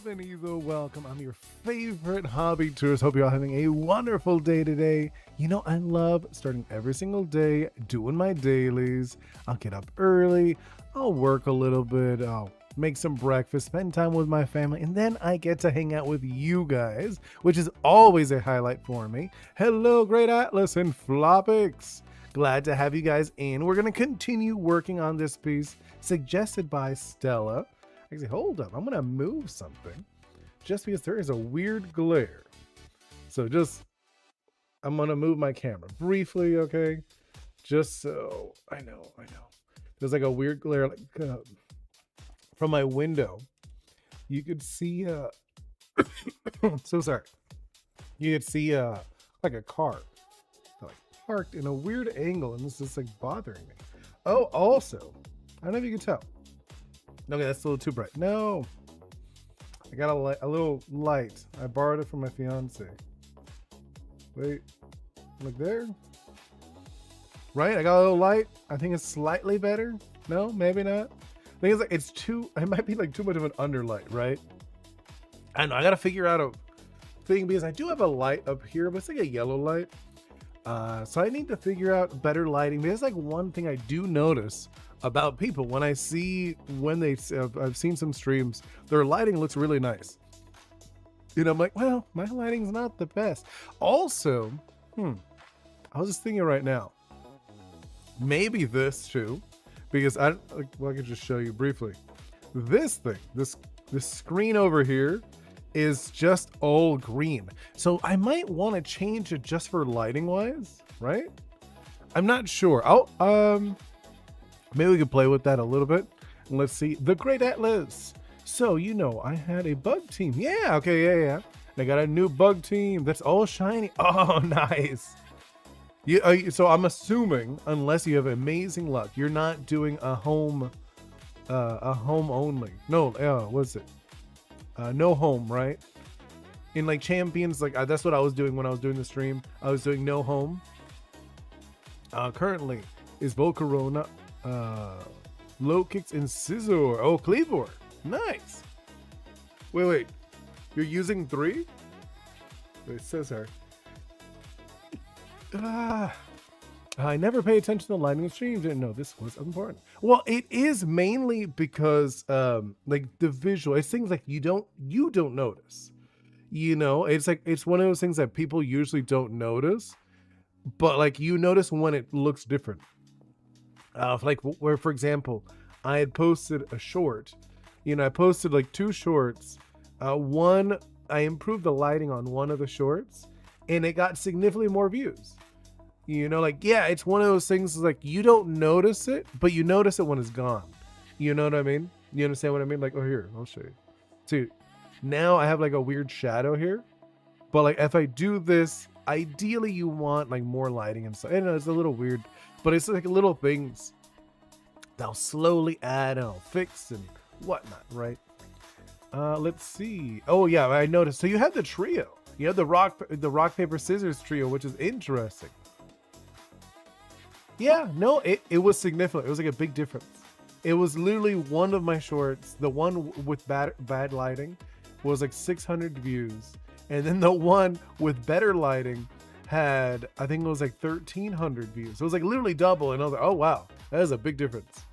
Bienvenido, welcome. I'm your favorite hobby tourist. Hope you're all having a wonderful day today. You know, I love starting every single day, doing my dailies. I'll get up early, I'll work a little bit, I'll make some breakfast, spend time with my family, and then I get to hang out with you guys, which is always a highlight for me. Hello, Great Atlas and Flopix. Glad to have you guys in. We're going to continue working on this piece suggested by Stella. Actually, hold up. I'm going to move something just because there is a weird glare. So I'm going to move my camera briefly, okay? Just so I know. There's like a weird glare from my window. You could see, so sorry. You could see like a car like parked in a weird angle, and this is like bothering me. Oh, also, I don't know if you can tell. Okay, that's a little too bright. No, I got a little light. I borrowed it from my fiance. Wait, look there. Right, I got a little light. I think it's slightly better. No, maybe not. I think it's like it might be like too much of an underlight, right? I don't know, I gotta figure out a thing because I do have a light up here, but it's like a yellow light. So I need to figure out better lighting. There's like one thing I do notice about people when I've seen some streams, their lighting looks really nice. You know, I'm like, well, my lighting's not the best. Also, I was just thinking right now, maybe this too, because I could just show you briefly. This thing, this screen over here is just all green. So I might want to change it just for lighting wise, right? I'm not sure. Maybe we could play with that a little bit. Let's see. The Great Atlas. So, you know, I had a bug team. Yeah, okay, yeah. I got a new bug team that's all shiny. Oh, nice. So I'm assuming, unless you have amazing luck, you're not doing a home only. No, what's it? No home, right? In like champions, like that's what I was doing when I was doing the stream. I was doing no home. Currently is Volcarona, low kicks and scissor. Oh, Cleavor, nice. Wait, you're using 3? Wait, scissor. I never pay attention to the lighting of streams. Didn't know this was important. Well, it is mainly because like the visual, it's things like you don't notice. You know, it's like it's one of those things that people usually don't notice, but like you notice when it looks different. Like where, for example, I had posted a short. You know, I posted like 2 shorts. One, I improved the lighting on one of the shorts, and it got significantly more views. You know, like, yeah, it's one of those things like you don't notice it, but you notice it when it's gone. You know what I mean? You understand what I mean? Like, oh, here, I'll show you. See, now I have like a weird shadow here, but like if I do this, ideally you want like more lighting and stuff. I know it's a little weird, but it's like little things that'll slowly add and I'll fix and whatnot, right? Let's see. Oh yeah, I noticed. So you have the trio. You have the rock paper scissors trio, which is interesting. Yeah, no, it was significant. It was like a big difference. It was literally one of my shorts. The one with bad lighting was like 600 views. And then the one with better lighting had, I think it was like 1,300 views. So it was like literally double. And I was like, oh, wow, that is a big difference.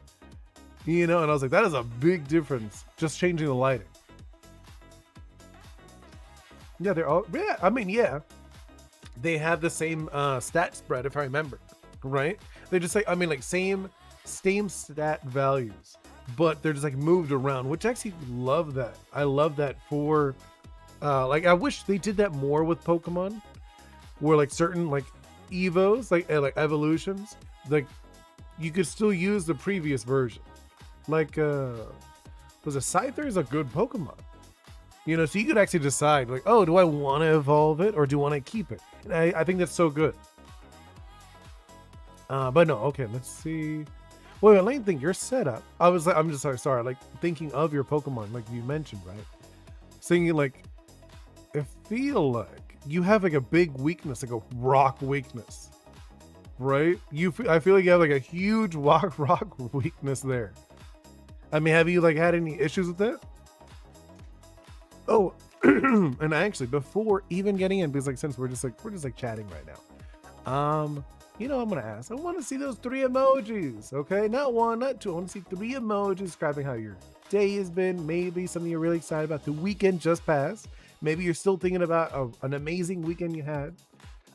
You know, and I was like, that is a big difference. Just changing the lighting. Yeah, they're all, yeah, I mean, yeah. They have the same stat spread, if I remember. Right? They just like, I mean, like same stat values, but they're just like moved around, which I actually love that. I love that for like I wish they did that more with Pokemon, where like certain like evos, like evolutions, like you could still use the previous version. Like was a Scyther is a good Pokemon. You know, so you could actually decide like, oh, do I want to evolve it or do I want to keep it? And I think that's so good. But no, okay, let's see. Wait, let me think. Your setup. I'm just sorry. Like thinking of your Pokemon, like you mentioned, right? Thinking like, I feel like you have like a big weakness, like a rock weakness, right? I feel like you have like a huge rock weakness there. I mean, have you like had any issues with that? Oh, and actually, before even getting in, because like since we're just like chatting right now, I'm gonna ask. I want to see those 3 emojis. Okay, not one, not two. I want to see 3 emojis describing how your day has been. Maybe something you're really excited about. The weekend just passed. Maybe you're still thinking about an amazing weekend you had.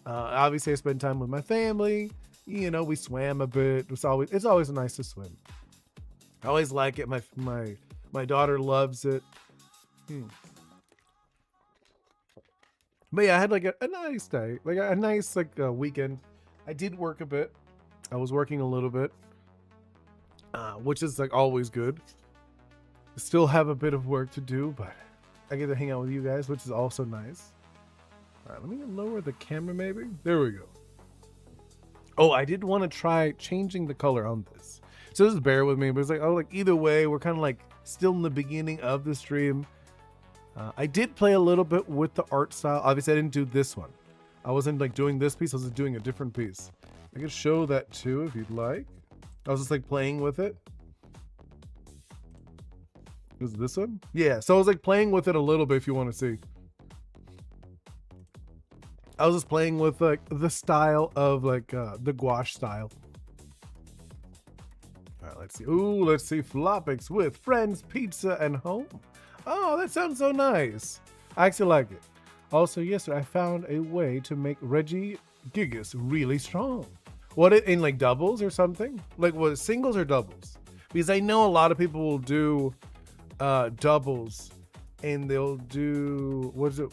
Obviously, I spent time with my family. We swam a bit. It's always nice to swim. I always like it. My daughter loves it. But yeah, I had like a nice day, like a nice weekend. I did work a bit. I was working a little bit, which is like always good. Still have a bit of work to do, but I get to hang out with you guys, which is also nice. All right, let me lower the camera maybe. There we go. Oh, I did want to try changing the color on this. So just bear with me, but it's like, either way, we're kind of like still in the beginning of the stream. I did play a little bit with the art style. Obviously, I didn't do this one. I wasn't like doing this piece. I was doing a different piece. I could show that too if you'd like. I was just like playing with it. Is this one? Yeah, so I was like playing with it a little bit if you want to see. I was just playing with like the style of like the gouache style. All right, let's see. Ooh, let's see. Flopix with friends, pizza, and home. Oh, that sounds so nice. I actually like it. Also, yesterday I found a way to make Reggie Gigas really strong. What, in like doubles or something? Like what, singles or doubles? Because I know a lot of people will do doubles and they'll do, what is it?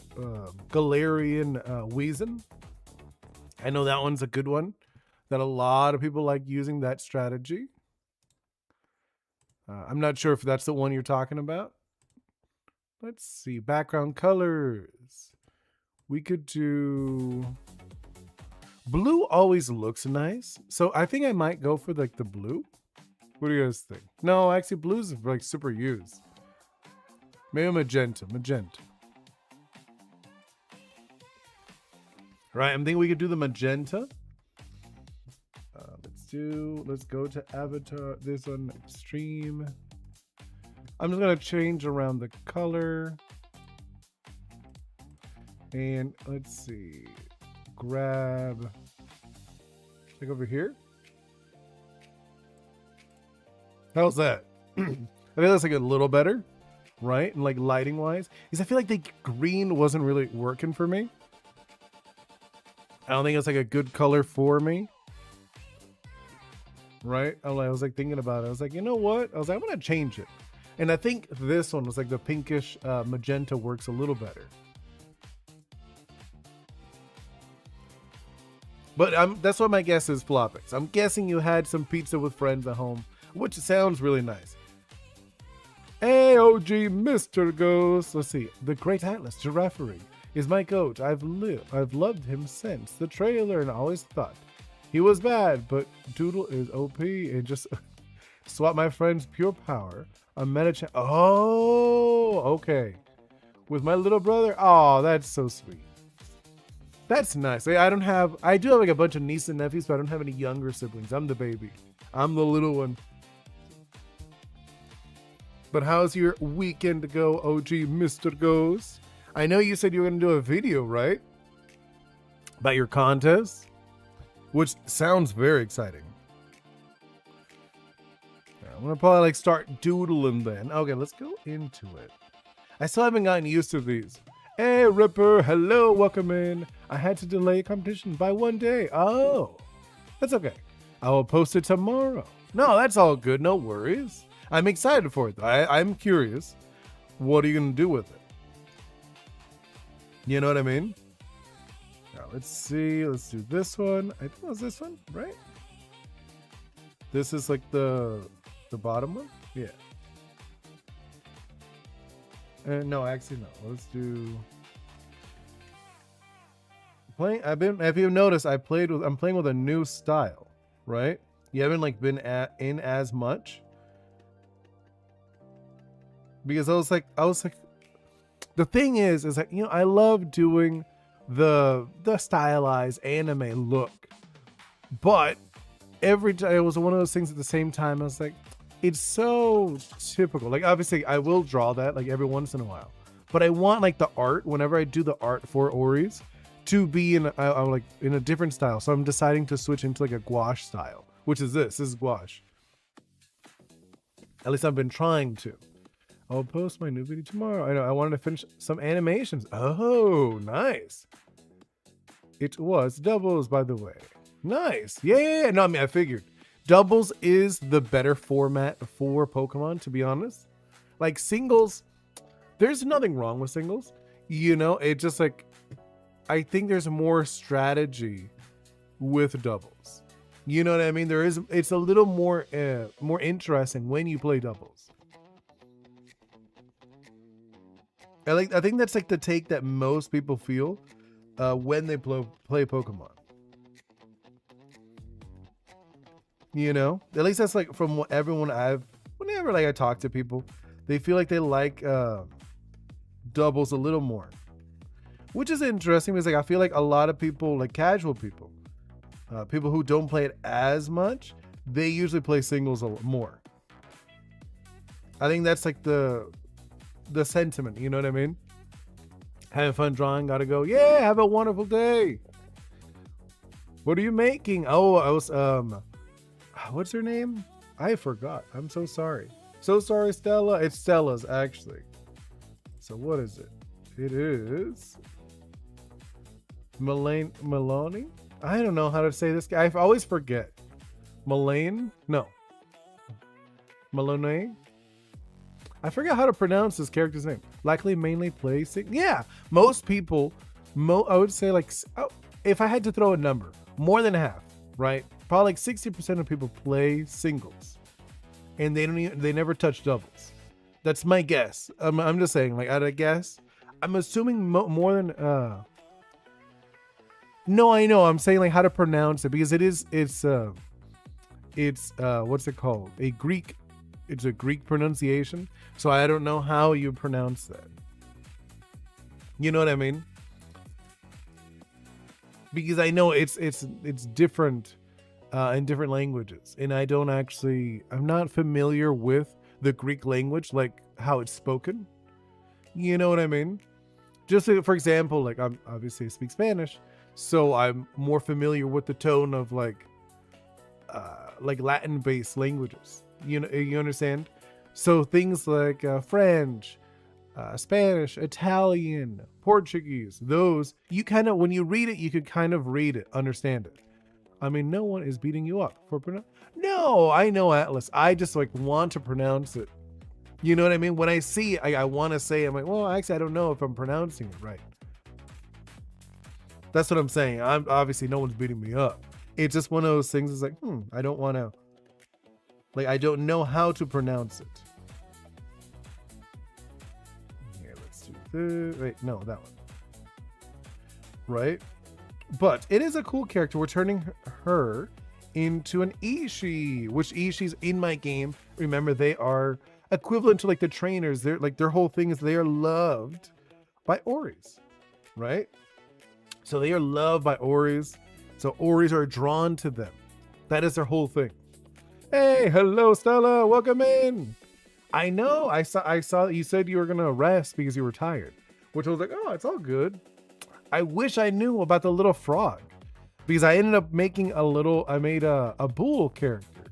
Galarian Weezing. I know that one's a good one. That a lot of people like using that strategy. I'm not sure if that's the one you're talking about. Let's see, background colors. We could do blue. Always looks nice, so I think I might go for like the blue. What do you guys think? No, actually, blue's like super used. Maybe magenta. Right, I'm thinking we could do the magenta. Let's go to avatar. This one, extreme. I'm just gonna change around the color. And let's see, grab, like over here. How's that? I think that's like a little better, right? And like lighting wise, because I feel like the green wasn't really working for me. I don't think it's like a good color for me. Right? I was like thinking about it. I was like, you know what? I was like, I'm gonna change it. And I think this one was like the pinkish magenta works a little better. But that's what my guess is, Flopix. I'm guessing you had some pizza with friends at home, which sounds really nice. Hey, OG Mr. Ghost. Let's see. The Great Atlas Giraffery is my goat. I've loved him since the trailer and always thought he was bad, but Doodle is OP and just swap my friend's pure power. A meta. Oh, okay. With my little brother. Oh, that's so sweet. That's nice. I do have like a bunch of nieces and nephews, but I don't have any younger siblings. I'm the baby. I'm the little one. But how's your weekend to go, OG Mr. Ghost? I know you said you were going to do a video, right? About your contest, which sounds very exciting. I'm gonna probably like start doodling then. Okay, let's go into it. I still haven't gotten used to these. Hey, Ripper, hello, welcome in. I had to delay a competition by 1 day. Oh, that's okay. I will post it tomorrow. No, that's all good, no worries. I'm excited for it though. I'm curious. What are you gonna do with it? You know what I mean? Now, let's see, let's do this one. I think it was this one, right? This is like the bottom one? Yeah. No, actually no. Let's do if you've noticed, I'm playing with a new style, right? You haven't like been in as much. Because I was like the thing is like, I love doing the stylized anime look. But every time it was one of those things at the same time, I was like, it's so typical. Like obviously I will draw that like every once in a while, but I want like the art, whenever I do the art for Oris, to be in like in a different style. So I'm deciding to switch into like a gouache style, which is this is gouache. At least I've been trying to. I'll post my new video tomorrow. I know I wanted to finish some animations. Oh, nice. It was doubles, by the way. Nice. Yeah. No, I mean, I figured doubles is the better format for Pokemon, to be honest. Like singles, there's nothing wrong with singles. You know, it just like, I think there's more strategy with doubles. You know what I mean? It's a little more interesting when you play doubles. I think that's like the take that most people feel when they play Pokemon. You know, at least that's like from what everyone whenever like I talk to people, they feel like they like doubles a little more, which is interesting because like I feel like a lot of people, like casual people, people who don't play it as much, they usually play singles a lot more. I think that's like the sentiment, you know what I mean? Having fun drawing, gotta go. Yeah, have a wonderful day. What are you making? Oh, I was what's her name? I forgot. I'm so sorry. So sorry, Stella. It's Stella's actually. So what is it? It is Maloney. I don't know how to say this guy. I always forget. Malone? No. Malone? I forget how to pronounce this character's name. Likely mainly plays. Yeah, most people, I would say like, if I had to throw a number, more than half, right? Probably like 60% of people play singles, and they never touch doubles. That's my guess. I'm just saying, like, at a guess, I'm assuming more than. No, I know. I'm saying like how to pronounce it because it's what's it called? It's a Greek pronunciation. So I don't know how you pronounce that. You know what I mean? Because I know it's different in different languages, and I'm not familiar with the Greek language, like how it's spoken. You know what I mean? Just for example, like I'm obviously I speak Spanish, so I'm more familiar with the tone of like Latin-based languages. You know, you understand? So things like French, Spanish, Italian, Portuguese, those you kind of, when you read it, you could kind of read it, understand it. I mean, no one is beating you up for No, I know Atlas. I just like want to pronounce it. You know what I mean? When I see it, I want to say, I'm like, well, actually, I don't know if I'm pronouncing it right. That's what I'm saying. I'm obviously no one's beating me up. It's just one of those things. It's like, I don't want to. Like, I don't know how to pronounce it. Here, let's do this. Wait, no, that one. Right? But it is a cool character. We're turning her into an Ishii, which Ishii's in my game. Remember, they are equivalent to like the trainers. They're like, their whole thing is they are loved by Oris, right? So they are loved by Oris. So Oris are drawn to them. That is their whole thing. Hey, hello, Stella. Welcome in. I know. I saw you said you were going to rest because you were tired, which I was like, oh, it's all good. I wish I knew about the little frog because I ended up making I made a bull character,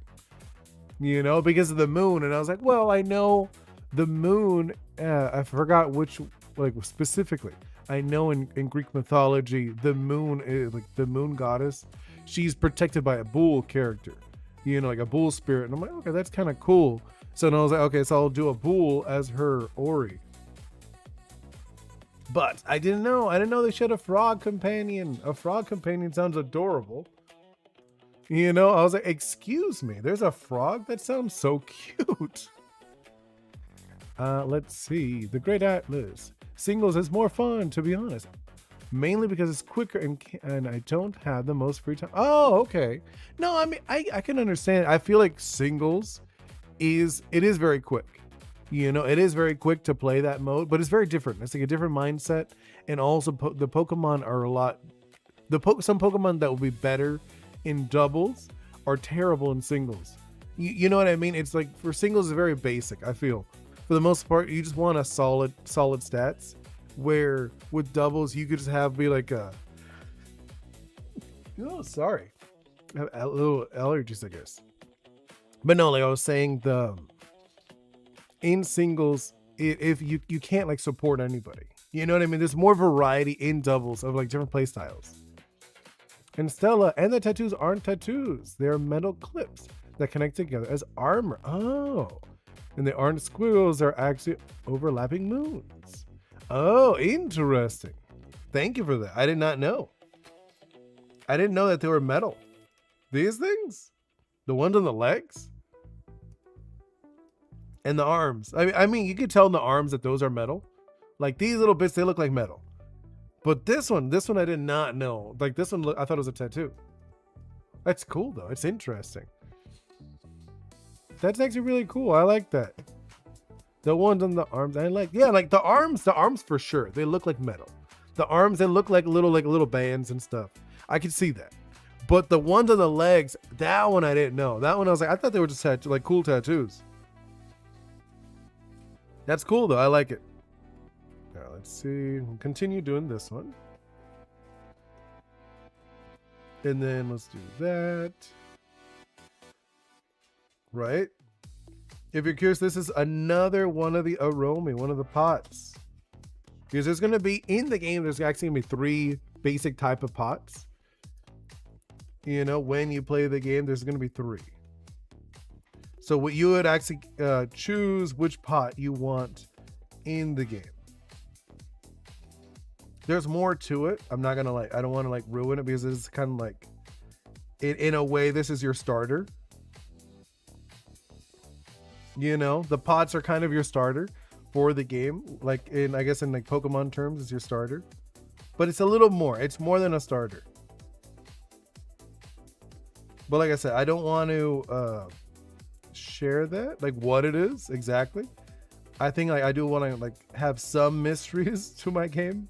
you know, because of the moon. And I was like, well, I know the moon. I forgot which, like specifically. I know in Greek mythology, the moon is like the moon goddess. She's protected by a bull character. You know, like a bull spirit. And I'm like, okay, that's kind of cool. So then I was like, okay, so I'll do a bull as her Ori. But I didn't know they should have a frog companion. A frog companion sounds adorable. You know, I was like, excuse me, there's a frog? That sounds so cute. Let's see. The Great Atlas. Singles is more fun, to be honest. Mainly because it's quicker and I don't have the most free time. Oh, okay. No, I mean, I can understand. I feel like singles is very quick. You know, it is very quick to play that mode, but it's very different. It's like a different mindset. And also the Pokemon are a lot, some Pokemon that will be better in doubles are terrible in singles. You know what I mean? It's like for singles, it's very basic, I feel. for the most part, you just want a solid stats. Where with doubles, you could just have be like a. Oh, sorry, I have a little allergies, I guess. But no, like I was saying, in singles, if you can't like support anybody, you know what I mean. There's more variety in doubles of like different play styles. And Stella, and the tattoos aren't tattoos; they're metal clips that connect together as armor. Oh, and they aren't squiggles; they're actually overlapping moons. Oh, interesting. Thank you for that. I did not know. I didn't know that they were metal. These things? The ones on the legs? And the arms. I mean, you could tell in the arms that those are metal. Like these little bits, they look like metal. But this one I did not know. Like this one, I thought it was a tattoo. That's cool though. It's interesting. That's actually really cool. I like that. The ones on the arms, I like. Yeah, like the arms for sure. They look like metal. The arms, they look like little bands and stuff. I could see that. But the ones on the legs, that one I didn't know. That one I was like, I thought they were just like cool tattoos. That's cool though. I like it. All right, let's see. We'll continue doing this one. And then let's do that. Right? If you're curious, this is another one of the aromi, one of the pots. Because there's going to be, in the game, there's actually going to be 3 basic type of pots. You know, when you play the game, there's going to be 3. So what you would actually choose which pot you want in the game. There's more to it. I'm not going to I don't want to ruin it because it's kind of like, in a way, this is your starter. You know, the pots are kind of your starter for the game. Like I guess in like Pokemon terms, it's your starter. But it's a little more. It's more than a starter. But like I said, I don't want to share that, like what it is exactly. I think I do want to have some mysteries to my game.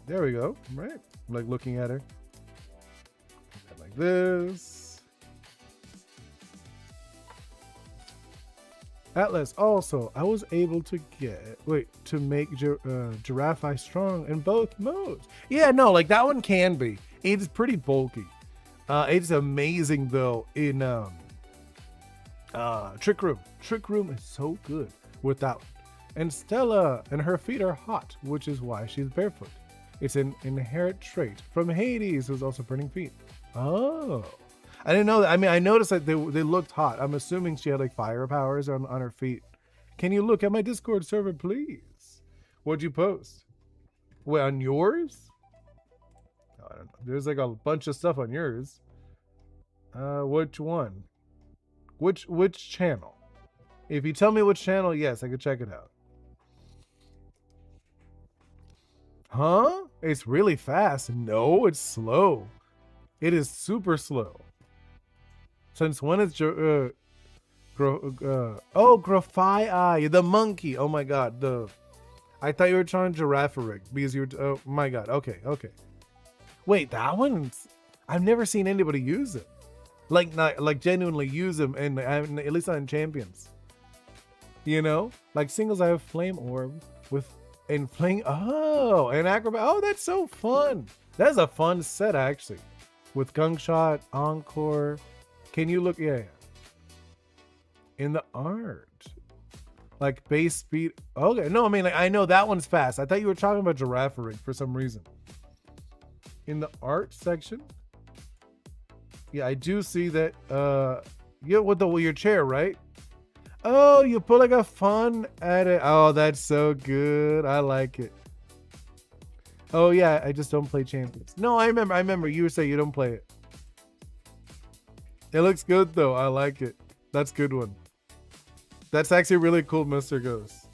There we go. Right. I'm looking at her. Like this. Atlas, also, I was able to make Giraffe Eye strong in both modes. Yeah, no, that one can be. It's pretty bulky. It's amazing though in Trick Room. Trick Room is so good without. And Stella and her feet are hot, which is why she's barefoot. It's an inherent trait from Hades, who's also burning feet. Oh. I didn't know that. I mean, I noticed that they looked hot. I'm assuming she had fire powers on her feet. Can you look at my Discord server, please? What'd you post? Wait, on yours? Oh, I don't know. There's a bunch of stuff on yours. Which one? Which channel? If you tell me which channel, yes, I could check it out. Huh? It's really fast. No, it's slow. It is super slow. Since when is Graphii, the monkey? Oh my god, I thought you were trying Giraffaric because you were. Oh my god. Okay. Wait, that one's. I've never seen anybody use it, not genuinely use them, and at least not in champions. You know, singles. I have flame orb and flame. Oh, and acrobat. Oh, that's so fun. That's a fun set actually, with Gungshot, Encore. Can you look? Yeah. In the art, base speed. Okay, no, I mean, I know that one's fast. I thought you were talking about Giraffaric for some reason. In the art section, yeah, I do see that. Yeah, with your chair, right? Oh, you put a fun at it. Oh, that's so good. I like it. Oh yeah, I just don't play champions. No, I remember you were saying you don't play it. It looks good though. I like it. That's a good one. That's actually really cool, Mr. Ghost.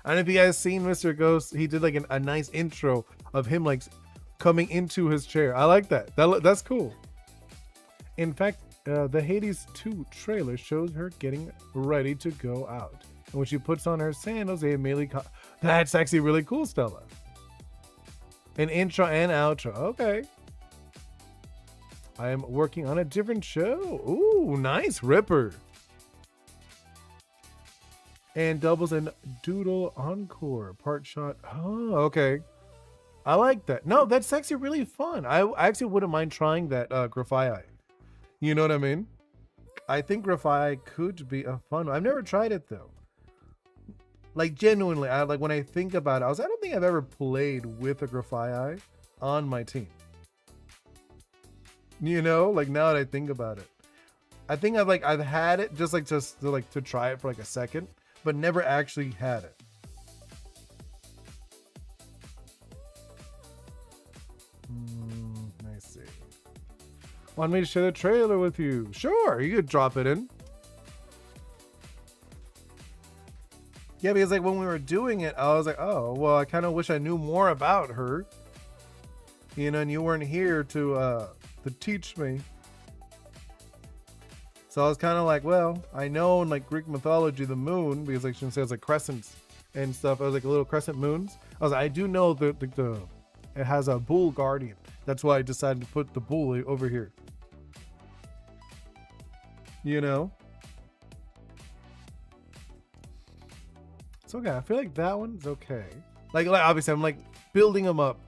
I don't know if you guys seen Mr. Ghost. He did a nice intro of him coming into his chair. I like that. That's cool. In fact, the Hades 2 trailer shows her getting ready to go out. And when she puts on her sandals, they immediately that's actually really cool, Stella. An intro and outro. Okay. I am working on a different show. Ooh, nice, Ripper. And doubles and doodle encore part shot. Oh, okay. I like that. No, that's actually really fun. I actually wouldn't mind trying that graphite. You know what I mean? I think graphite could be a fun one. I've never tried it though. Like genuinely, I like when I think about it, I don't think I've ever played with a graphite on my team. You know, like now that I think about it. I think I've had it just to try it for like a second, but never actually had it. I see. Want me to share the trailer with you? Sure, you could drop it in. Yeah, because like when we were doing it, I was like, oh, well, I kind of wish I knew more about her. You know, and you weren't here to teach me. So I was kind of like, well, I know in like Greek mythology, the moon, because like she says like crescents and stuff. I was like little crescent moons. I was like, I do know the it has a bull guardian. That's why I decided to put the bull over here. You know? It's okay. I feel like that one's okay. Like obviously I'm like building them up.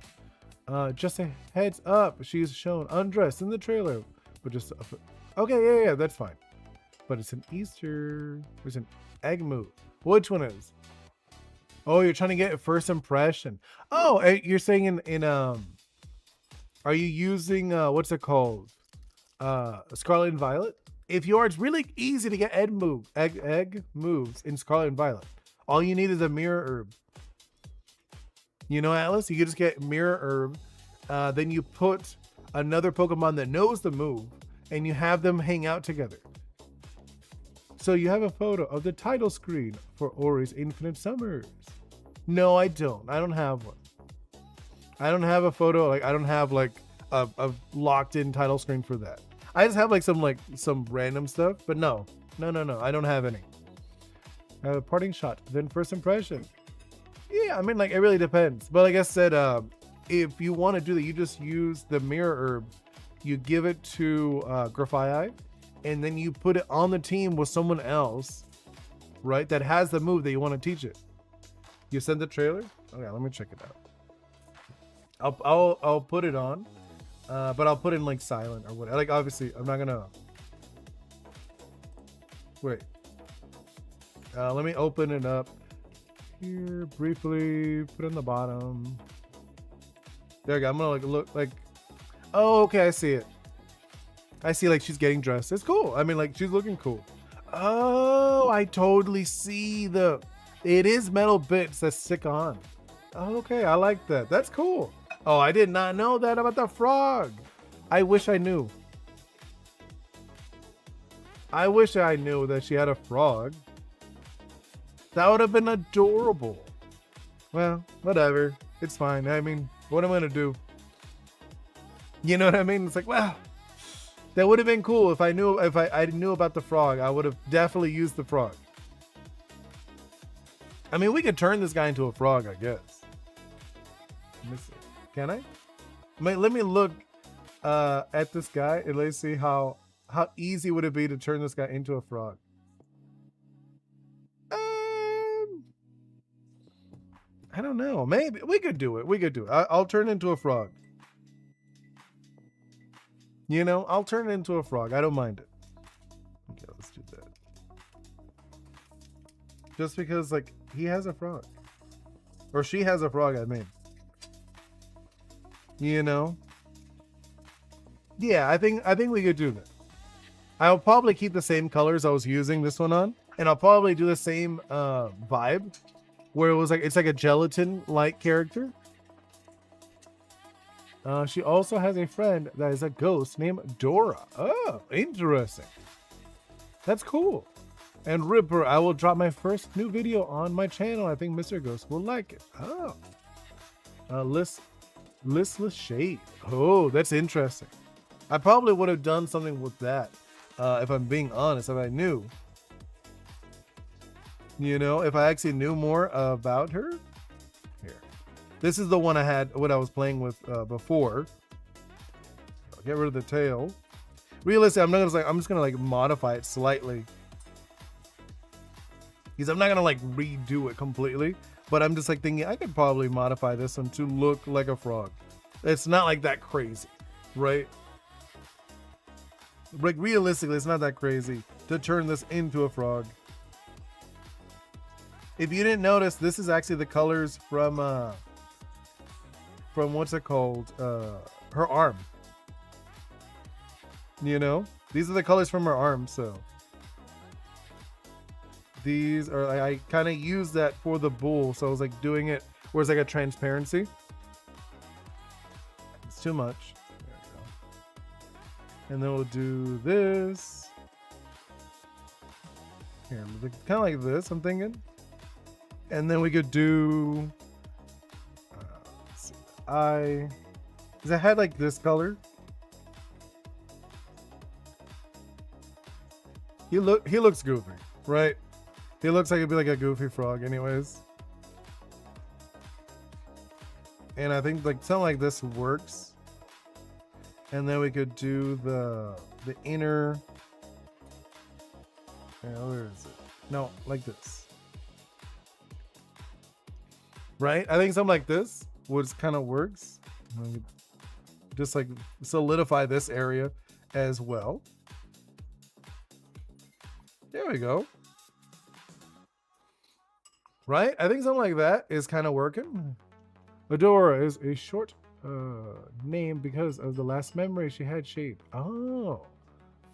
Just a heads up, she's shown undressed in the trailer, but just okay, yeah, that's fine. But it's an Easter. There's an egg move. Which one is? Oh, you're trying to get a first impression. Oh, you're saying in are you using what's it called? Scarlet and Violet? If you are, it's really easy to get egg moves in Scarlet and Violet. All you need is a mirror herb. You know, Atlas, you can just get mirror herb. Then you put another Pokemon that knows the move, and you have them hang out together. So you have a photo of the title screen for Ori's Infinite Summers. No, I don't. I don't have one. I don't have a photo. Like I don't have like a locked in title screen for that. I just have like some random stuff. But no. I don't have any. Parting shot. Then first impression. Yeah, I mean like it really depends. But like I said, if you want to do that, you just use the mirror herb. You give it to Graphite, and then you put it on the team with someone else, right? That has the move that you want to teach it. You send the trailer? Okay, let me check it out. I'll put it on, but I'll put it in like silent or whatever. Like obviously, I'm not gonna. Wait. Let me open it up here briefly. Put it in the bottom. There you go. I'm gonna like look like. Oh, okay, I see it. I see like she's getting dressed. It's cool. I mean like she's looking cool. Oh, I totally see it is metal bits that stick on. Oh, okay, I like that. That's cool. Oh, I did not know that about the frog. I wish I knew. I wish I knew that she had a frog. That would have been adorable. Well, whatever. It's fine. I mean, what am I gonna do? You know what I mean? It's like, wow, that would have been cool if I knew I knew about the frog. I would have definitely used the frog. I mean, we could turn this guy into a frog, I guess. Let me see. Can I? Let me look at this guy and let's see how easy would it be to turn this guy into a frog. I don't know. Maybe we could do it. We could do it. I'll turn into a frog. You know, I'll turn it into a frog. I don't mind it. Okay, let's do that. Just because, like, he has a frog. Or she has a frog, I mean. You know? Yeah, I think we could do that. I'll probably keep the same colors I was using this one on. And I'll probably do the same vibe. Where it was like, it's like a gelatin-like character. She also has a friend that is a ghost named Dora. Oh, interesting. That's cool. And Ripper, I will drop my first new video on my channel. I think Mr. Ghost will like it. Oh. Listless Shade. Oh, that's interesting. I probably would have done something with that. If I'm being honest, if I knew. You know, if I actually knew more about her. Here. This is the one I had, what I was playing with before. I'll get rid of the tail. Realistically, I'm just gonna like modify it slightly. Because I'm not gonna like redo it completely, but I'm just like thinking I could probably modify this one to look like a frog. It's not like that crazy, right? Like realistically, it's not that crazy to turn this into a frog. If you didn't notice, this is actually the colors from what's it called? Her arm. You know, these are the colors from her arm. So these are, I kind of use that for the bull. So I was like doing it where it's like a transparency. It's too much. There we go. And then we'll do this. Here, kind of like this, I'm thinking. And then we could do, let's see, because I had like this color. He looks goofy, right? He looks like he'd be like a goofy frog anyways. And I think like something like this works. And then we could do the inner, where is it? No, like this. Right? I think something like this would kind of works. Just like solidify this area as well. There we go. Right? I think something like that is kind of working. Adora is a short name because of the last memory she had shaped. Oh,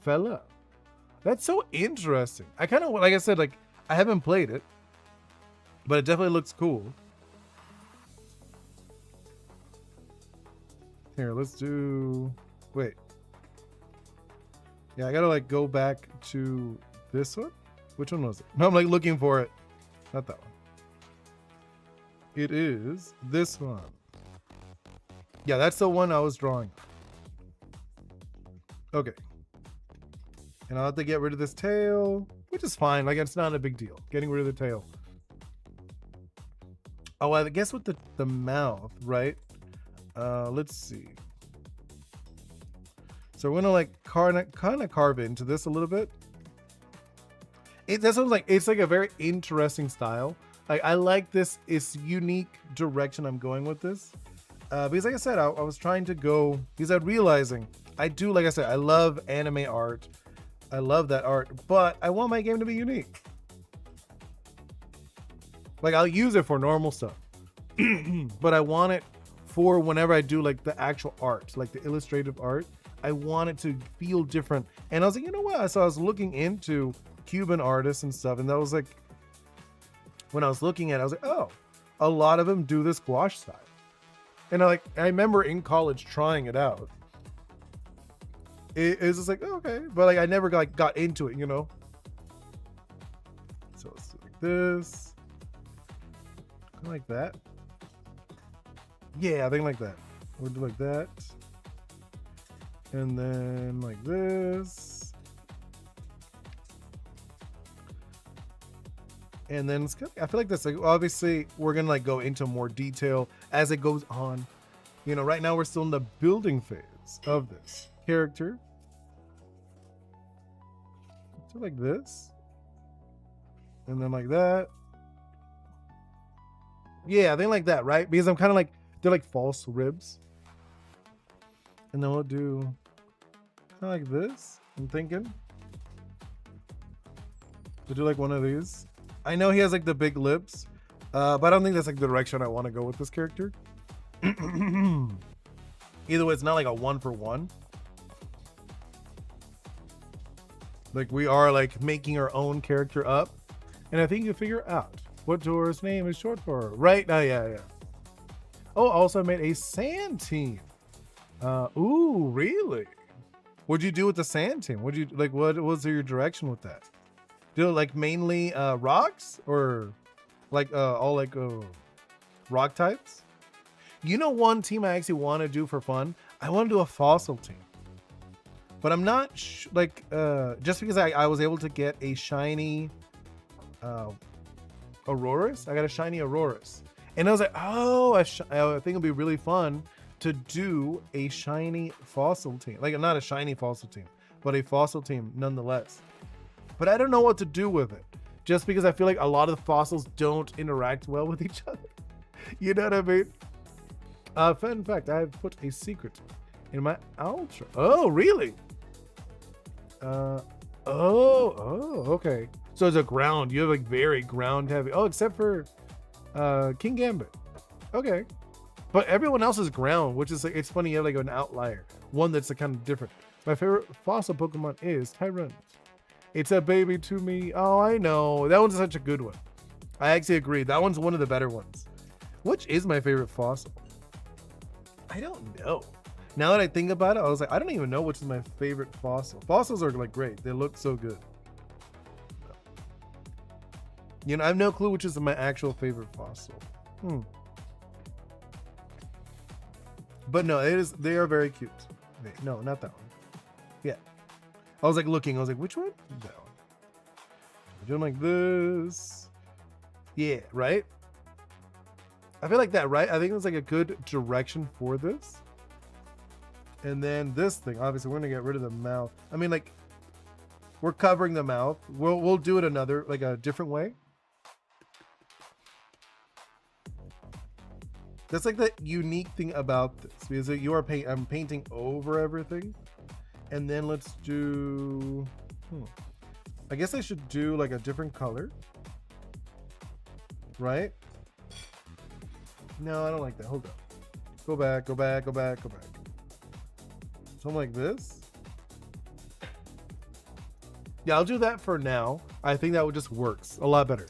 fella. That's so interesting. I kind of, like I said, like I haven't played it, but it definitely looks cool. Here, let's do, wait. Yeah, I gotta like go back to this one. Which one was it? No, I'm like looking for it. Not that one. It is this one. Yeah, that's the one I was drawing. Okay. And I'll have to get rid of this tail, which is fine. Like, it's not a big deal. Getting rid of the tail. Oh, I guess with the mouth, right? Let's see. So we're gonna like kind of carve into this a little bit. That sounds like it's like a very interesting style. Like I like this. It's unique direction I'm going with this. Because like I said, I was trying to go because I'm realizing I do, like I said, I love anime art. I love that art, but I want my game to be unique. Like I'll use it for normal stuff, but I want it for whenever I do like the actual art, like the illustrative art. I want it to feel different. And I was like, you know what? So I was looking into Cuban artists and stuff, and that was like, when I was looking at it, I was like, oh, a lot of them do this gouache style. And I remember in college trying it out. It was just like, oh, okay, but like I never got into it, you know. So let's do like this, kind of like that. Yeah, I think like that. We'll do like that, and then like this, and then it's kind of, I feel like this. Like obviously, we're gonna like go into more detail as it goes on. You know, right now we're still in the building phase of this character. So like this, and then like that. Yeah, I think like that, right? Because I'm kind of like, they're like false ribs. And then we'll do kind of like this. I'm thinking to do like one of these. I know he has like the big lips, but I don't think that's like the direction I want to go with this character. Either way, it's not like a 1-for-1. Like we are like making our own character up, and I think you figure out what Dora's name is short for, right? Oh yeah. Oh, also I made a sand team. Ooh, really? What'd you do with the sand team? What was your direction with that? Do it like mainly rocks, or like all like rock types? You know, one team I actually want to do for fun. I want to do a fossil team. But I'm not just because I was able to get a shiny Aurorus. I got a shiny Aurorus. And I was like, oh, I think it'd be really fun to do a shiny fossil team. Like, not a shiny fossil team, but a fossil team nonetheless. But I don't know what to do with it. just because I feel like a lot of the fossils don't interact well with each other. You know what I mean? Fun fact, I have put a secret in my outro. Oh, really? Okay. So it's a ground. You have like very ground heavy. Oh, except for King Gambit. Okay. But everyone else is ground, which is like, it's funny, you have like an outlier. One that's like kind of different. My favorite fossil Pokemon is Tyrant. It's a baby to me. Oh, I know. That one's such a good one. I actually agree. That one's one of the better ones. Which is my favorite fossil? I don't know. Now that I think about it, I was like, I don't even know which is my favorite fossil. Fossils are like great. They look so good. You know, I have no clue which is my actual favorite fossil. But no, they are very cute. Wait, no, not that one. Yeah. I was like looking, I was like, which one? That one. Doing like this. Yeah, right? I feel like that, right? I think it's like a good direction for this. And then this thing, obviously we're gonna get rid of the mouth. I mean, like, we're covering the mouth. We'll do it another, like a different way. That's like the unique thing about this, because you are I'm painting over everything. And then let's do, I guess I should do like a different color, right? No, I don't like that. Hold on. Go back, go back, go back, go back. Something like this. Yeah, I'll do that for now. I think that just works a lot better.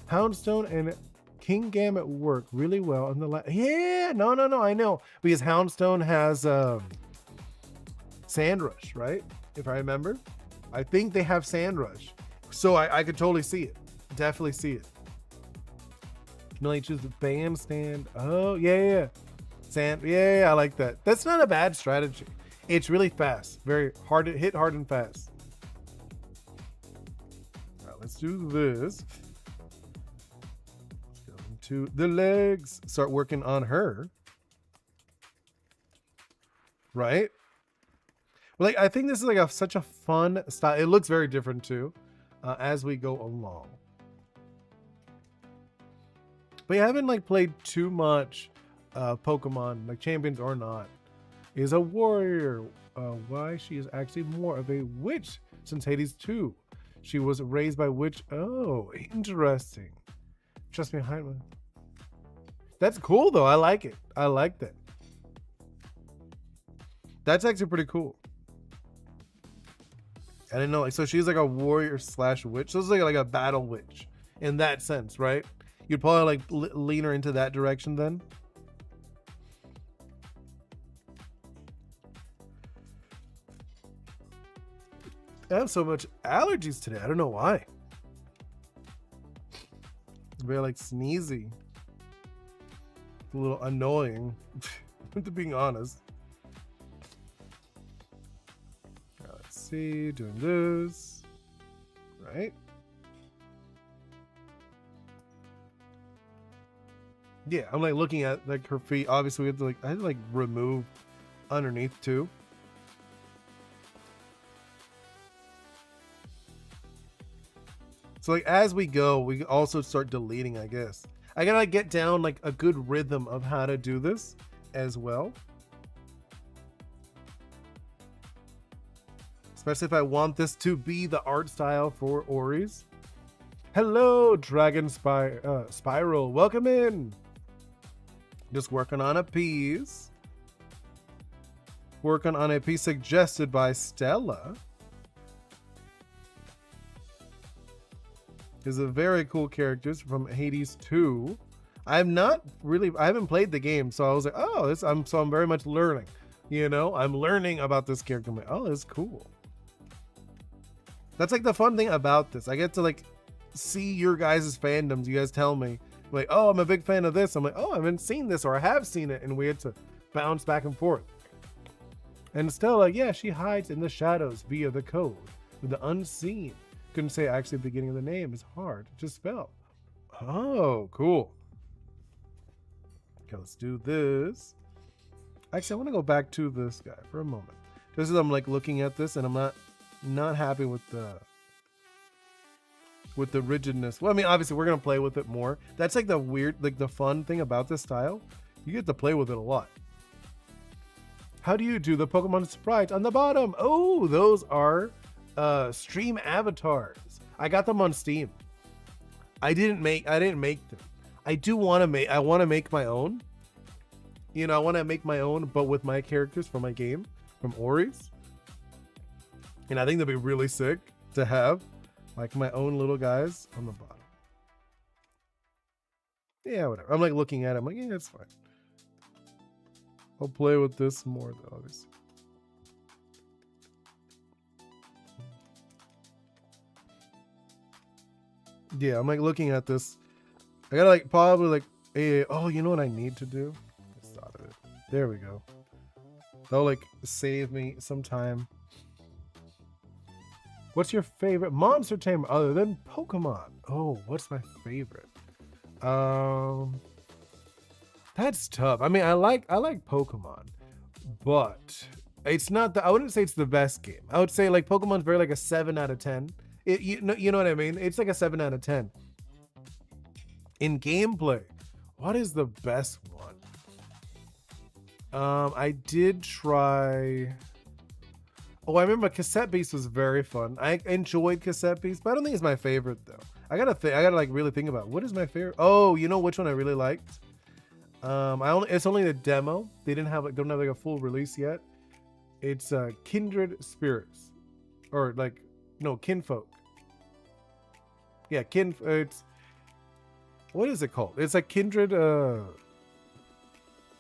Houndstone and King Gambit work really well in the yeah, no, I know. Because Houndstone has Sandrush, right? If I remember. I think they have Sandrush. So I could totally see it. Definitely see it. No, you choose the bandstand. Oh, yeah. Yeah, I like that. That's not a bad strategy. It's really fast. Very hard to hit, hard and fast. All right, let's do this. Let's go into the legs. Start working on her. Right? Like, I think this is like such a fun style. It looks very different too, as we go along. But I haven't like played too much Pokemon, like Champions or not. Is a warrior. Why she is actually more of a witch since Hades 2. She was raised by witch. Oh, interesting. Trust me, behind. That's cool though. I like it. I like that. That's actually pretty cool. I didn't know. Like, so she's like a warrior slash witch. So it's like a battle witch in that sense, right? You'd probably like lean her into that direction then. I have so much allergies today. I don't know why. It's very like sneezy. A little annoying, to being honest. Right, let's see, doing this, right? Yeah, I'm like looking at like her feet. Obviously, we have to like I had to like remove underneath too. So like as we go, we also start deleting, I guess. I gotta like get down like a good rhythm of how to do this as well. Especially if I want this to be the art style for Ori's. Hello, Dragon Spiral. Welcome in. Just working on a piece. Working on a piece suggested by Stella. Is a very cool characters from Hades 2. I haven't played the game, so I was like, oh, I'm very much learning. You know, I'm learning about this character. I'm like, oh, it's cool. That's like the fun thing about this. I get to like see your guys' fandoms. You guys tell me like, oh, I'm a big fan of this. I'm like, oh, I haven't seen this, or I have seen it, and we had to bounce back and forth. And Stella, yeah, she hides in the shadows via the code with the unseen. Couldn't say actually the beginning of the name is hard to spell. Oh, cool. Okay, let's do this. Actually, I want to go back to this guy for a moment. Just as I'm like looking at this and I'm not happy with the with the rigidness. Well, I mean, obviously we're gonna play with it more. That's like the weird, like the fun thing about this style. You get to play with it a lot. How do you do the Pokemon sprite on the bottom? Oh, those are stream avatars. I got them on Steam. I didn't make them. I do want to make. I want to make my own. You know, I want to make my own, but with my characters from my game, from Ori's. And I think that'd be really sick to have, like, my own little guys on the bottom. Yeah, whatever. I'm like looking at it. I'm like, yeah, it's fine. I'll play with this more, though, obviously. Yeah, I'm like looking at this. I gotta like probably like, hey, oh, you know what I need to do? I just thought of it. There we go. That'll like save me some time. What's your favorite monster tamer other than Pokemon? Oh, what's my favorite? That's tough. I mean, I like Pokemon, but it's not the. I wouldn't say it's the best game. I would say like Pokemon's very like a 7 out of 10. You know what I mean? It's like a 7 out of 10. In gameplay, what is the best one? I did try. Oh, I remember Cassette Beast was very fun. I enjoyed Cassette Beast, but I don't think it's my favorite though. I gotta like really think about what is my favorite. Oh, you know which one I really liked? It's only the demo. They don't have like a full release yet. It's Kindred Spirits, or like no Kinfolk. Yeah, it's what is it called? It's like Kindred.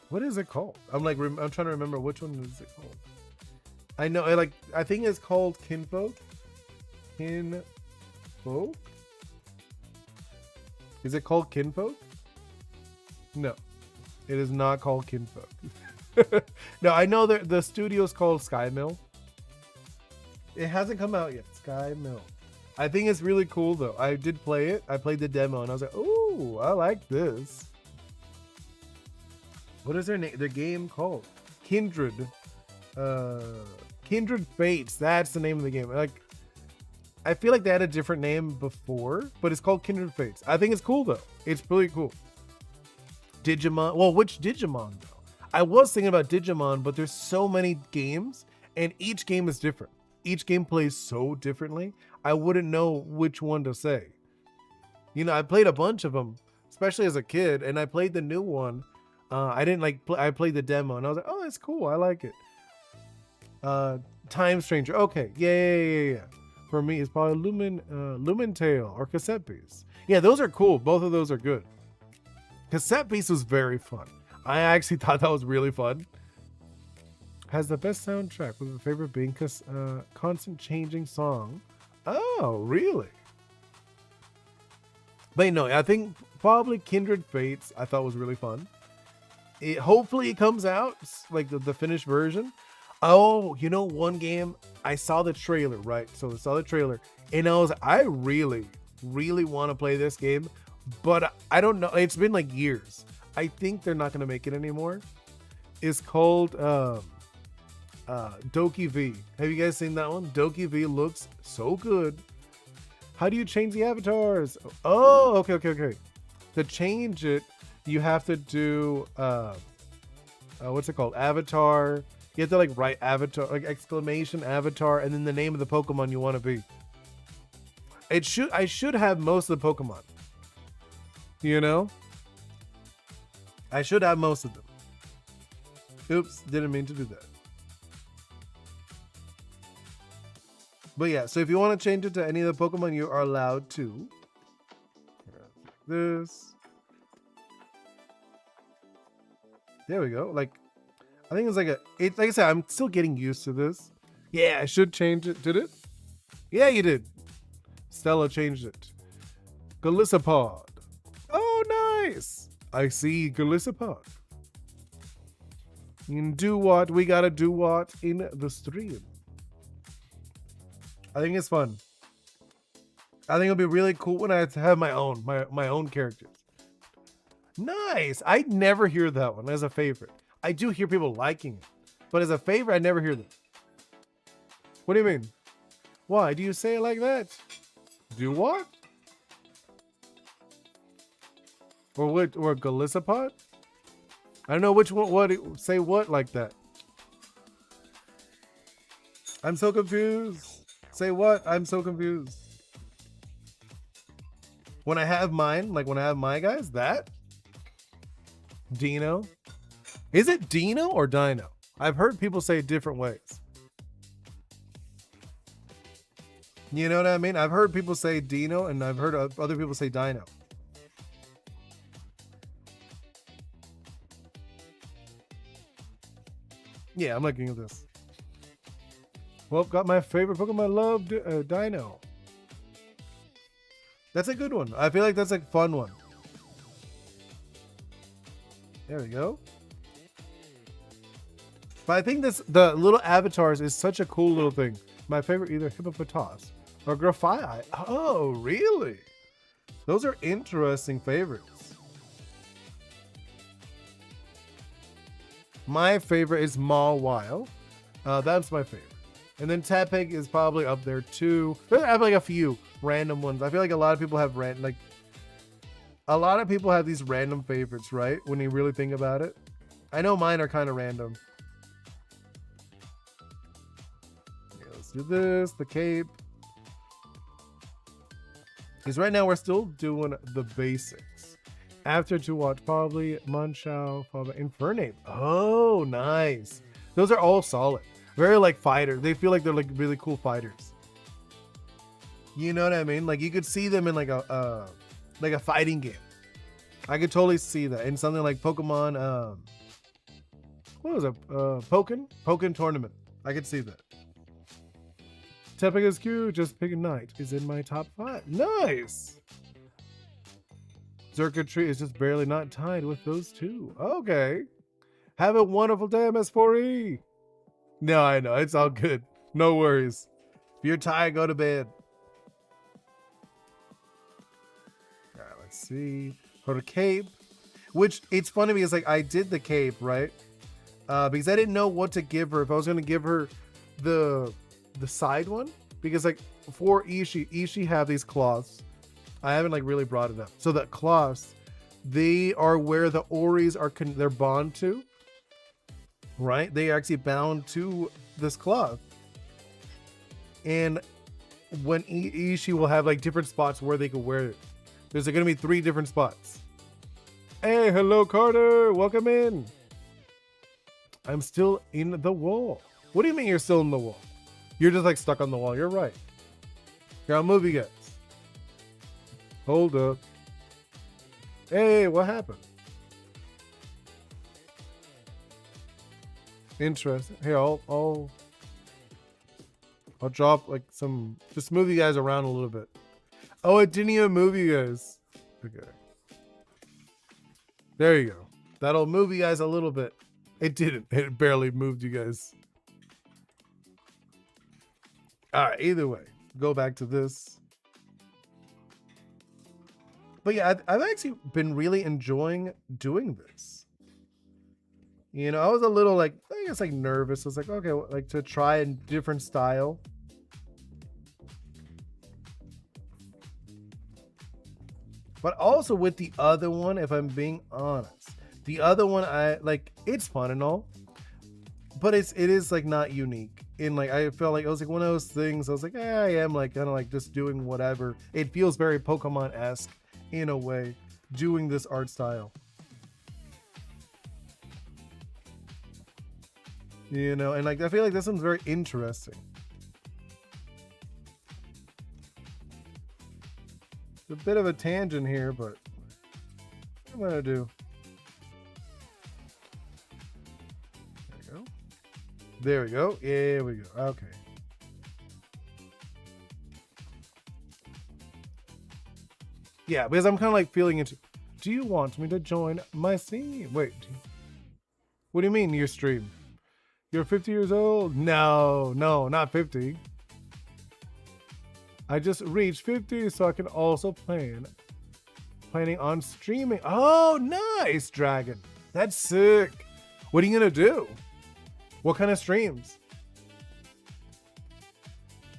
What is it called? I'm trying to remember which one is it called. I know, I think it's called Kinfolk. Kinfolk? Is it called Kinfolk? No, it is not called Kinfolk. No, I know that the studio's called Sky Mill. It hasn't come out yet. Sky Mill. I think it's really cool though. I did play it. I played the demo and I was like, "Ooh, I like this." What is their name? The game called Kindred. Kindred Fates. That's the name of the game. Like, I feel like they had a different name before, but it's called Kindred Fates. I think it's cool though. It's really cool. Digimon. Well, which Digimon though? I was thinking about Digimon, but there's so many games, and each game is different. Each game plays so differently. I wouldn't know which one to say. You know, I played a bunch of them, especially as a kid, and I played the new one. I didn't like. I played the demo, and I was like, "Oh, it's cool. I like it." Time Stranger. Okay, yeah. For me, it's probably Lumen Tail or Cassette Beast. Yeah, those are cool. Both of those are good. Cassette Beast was very fun. I actually thought that was really fun. Has the best soundtrack, with my favorite being Constant Changing Song. Oh, really? But no, I think probably Kindred Fates I thought was really fun. Hopefully it comes out, like the finished version. Oh, you know, one game, I saw the trailer, right? So I saw the trailer, and I really want to play this game, but I don't know. It's been like years. I think they're not going to make it anymore. It's called Doki V. Have you guys seen that one? Doki V looks so good. How do you change the avatars? Oh, okay. To change it, you have to do what's it called? Avatar. You have to like write avatar, like exclamation avatar, and then the name of the Pokemon you want to be. I should have most of the Pokemon. You know? I should have most of them. Oops, didn't mean to do that. But yeah, so if you want to change it to any of the Pokemon, you are allowed to. This. There we go. Like, I think it's like I said, I'm still getting used to this. Yeah, I should change it. Did it? Yeah, you did. Stella changed it. Golisopod. Oh, nice. I see Golisopod. You can do what we gotta do what in the stream. I think it's fun. I think it'll be really cool when I have my own characters. Nice. I never hear that one as a favorite. I do hear people liking it, but as a favorite, I never hear them. What do you mean? Why do you say it like that? Do what? Or what? Or Galissapod? I don't know which one. What say what like that? I'm so confused. Say what? I'm so confused. When I have mine, like when I have my guys, that Dino. Is it Dino or Dino? I've heard people say it different ways. You know what I mean? I've heard people say Dino and I've heard other people say Dino. Yeah, I'm looking at this. Well, got my favorite Pokemon love, Dino. That's a good one. I feel like that's a fun one. There we go. But I think the little avatars is such a cool little thing. My favorite, either Hippopotas or Graphite. Oh, really? Those are interesting favorites. My favorite is Mawile. That's my favorite. And then Tepig is probably up there too. I have like a few random ones. I feel like a lot of people have a lot of people have these random favorites, right? When you really think about it. I know mine are kind of random. Okay, let's do this, the cape. Because right now we're still doing the basics. After to watch, probably Munchao, probably Infernape. Oh, nice. Those are all solid. Very like fighters. They feel like they're like really cool fighters. You know what I mean? Like you could see them in like a fighting game. I could totally see that in something like Pokemon. What was it? Pokken tournament. I could see that. Tepig is cute. Just Pick a Knight is in my top 5. Nice. Circuitry is just barely not tied with those two. Okay. Have a wonderful day, MS4E. No, I know. It's all good. No worries. If you're tired, go to bed. All right, let's see. Go to cape. Which, it's funny because like I did the cape, right? Because I didn't know what to give her. If I was going to give her the side one. Because like for Ishii have these cloths. I haven't like really brought it up. So the cloths, they are where the Oris are, they're bound to. Right? They are actually bound to this cloth. And when Ishii will have like different spots where they can wear it. There's going to be 3 different spots. Hey, hello Carter. Welcome in. I'm still in the wall. What do you mean you're still in the wall? You're just like stuck on the wall. You're right. Here, I'll move you guys. Hold up. Hey, what happened? Interesting. Here, I'll drop like some, just move you guys around a little bit. Oh, it didn't even move you guys. Okay. There you go. That'll move you guys a little bit. It didn't. It barely moved you guys. All right. Either way, go back to this. But yeah, I've actually been really enjoying doing this. You know, I was a little like, I guess like nervous. I was like, okay, like to try a different style. But also with the other one, if I'm being honest, the other one, I like, it's fun and all, but it is like not unique. In like, I felt like it was like one of those things. I was like, I am like kind of like just doing whatever. It feels very Pokemon-esque in a way, doing this art style. You know, and like I feel like this one's very interesting. It's a bit of a tangent here, but what am I gonna do? There we go. There we go. Here we go. Okay. Yeah, because I'm kind of like feeling into. Do you want me to join my stream? Wait. What do you mean your stream? You're 50 years old? No, not 50. I just reached 50, so I can also planning on streaming. Oh, nice, Dragon. That's sick. What are you gonna do? What kind of streams?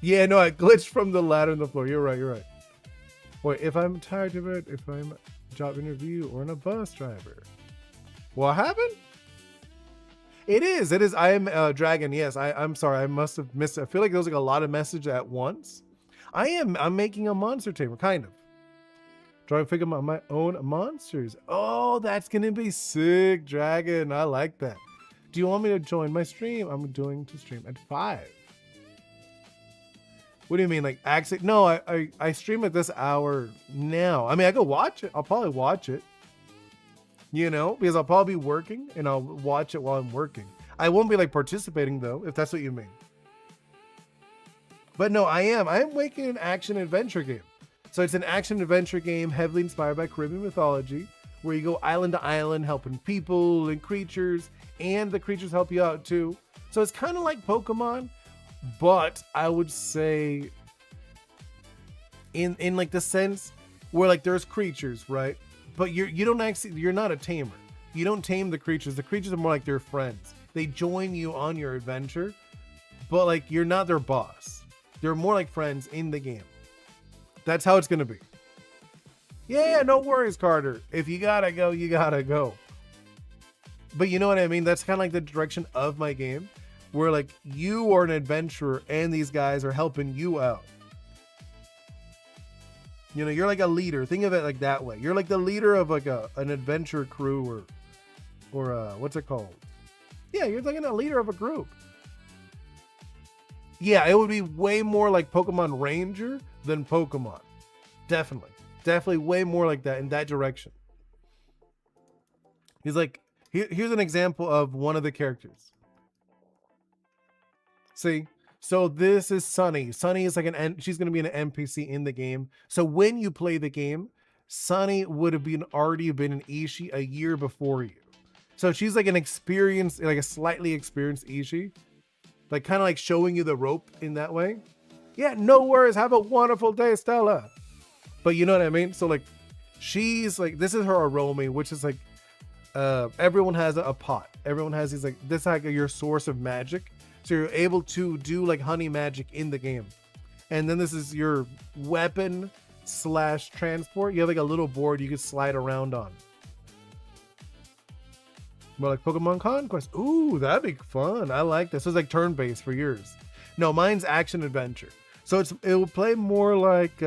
Yeah, no, I glitched from the ladder on the floor. You're right. Wait, if I'm tired of it, if I'm job interview or in a bus driver. What happened? It is. It is. I am Dragon. Yes. I'm sorry. I must have missed it. I feel like there was like a lot of message at once. I'm making a monster tamer, kind of. Trying to figure out my own monsters. Oh, that's gonna be sick, Dragon. I like that. Do you want me to join my stream? I'm doing to stream at 5. What do you mean, like accent? No, I stream at this hour now. I mean, I could watch it. I'll probably watch it. You know, because I'll probably be working and I'll watch it while I'm working. I won't be like participating though, if that's what you mean. But no, I am making an action adventure game. So it's an action adventure game heavily inspired by Caribbean mythology, where you go island to island helping people and creatures, and the creatures help you out too. So it's kind of like Pokemon, but I would say in like the sense where like there's creatures, right? But you're not a tamer. You don't tame the creatures. The creatures are more like their friends. They join you on your adventure, but like you're not their boss. They're more like friends in the game. That's how it's gonna be. Yeah, no worries, Carter. If you gotta go, you gotta go. But you know what I mean? That's kind of like the direction of my game, where like you are an adventurer and these guys are helping you out. You know, you're like a leader. Think of it like that way. You're like the leader of like an adventure crew or what's it called? Yeah, you're like a leader of a group. Yeah, it would be way more like Pokemon Ranger than Pokemon. Definitely way more like that, in that direction. He's like, here's an example of one of the characters. See? So this is Sunny. Sunny is like she's going to be an NPC in the game. So when you play the game, Sunny would have already been an Ishii a year before you. So she's like a slightly experienced Ishii. Like kind of like showing you the rope in that way. Yeah, no worries. Have a wonderful day, Stella. But you know what I mean? So like, she's like, this is her aroma, which is like, everyone has a pot. Everyone has these like, this is like your source of magic. So you're able to do like honey magic in the game. And then this is your weapon / transport. You have like a little board you can slide around on. More like Pokemon Conquest. Ooh, that'd be fun. I like this. So it's like turn-based for yours. No, mine's action adventure. So it will play more like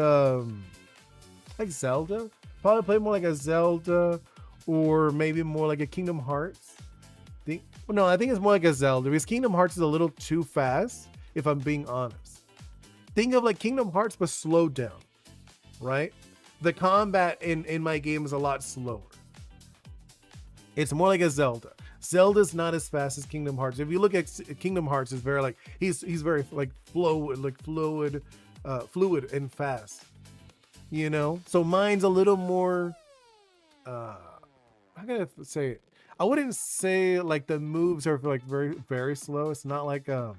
Zelda. Probably play more like a Zelda, or maybe more like a Kingdom Hearts. No, I think it's more like a Zelda, because Kingdom Hearts is a little too fast, if I'm being honest. Think of like Kingdom Hearts, but slowed down, right? The combat in my game is a lot slower. It's more like a Zelda. Zelda's not as fast as Kingdom Hearts. If you look at Kingdom Hearts, is very like he's very like fluid and fast. You know, so mine's a little more. How can I say it? I wouldn't say like the moves are like very very slow. It's not like a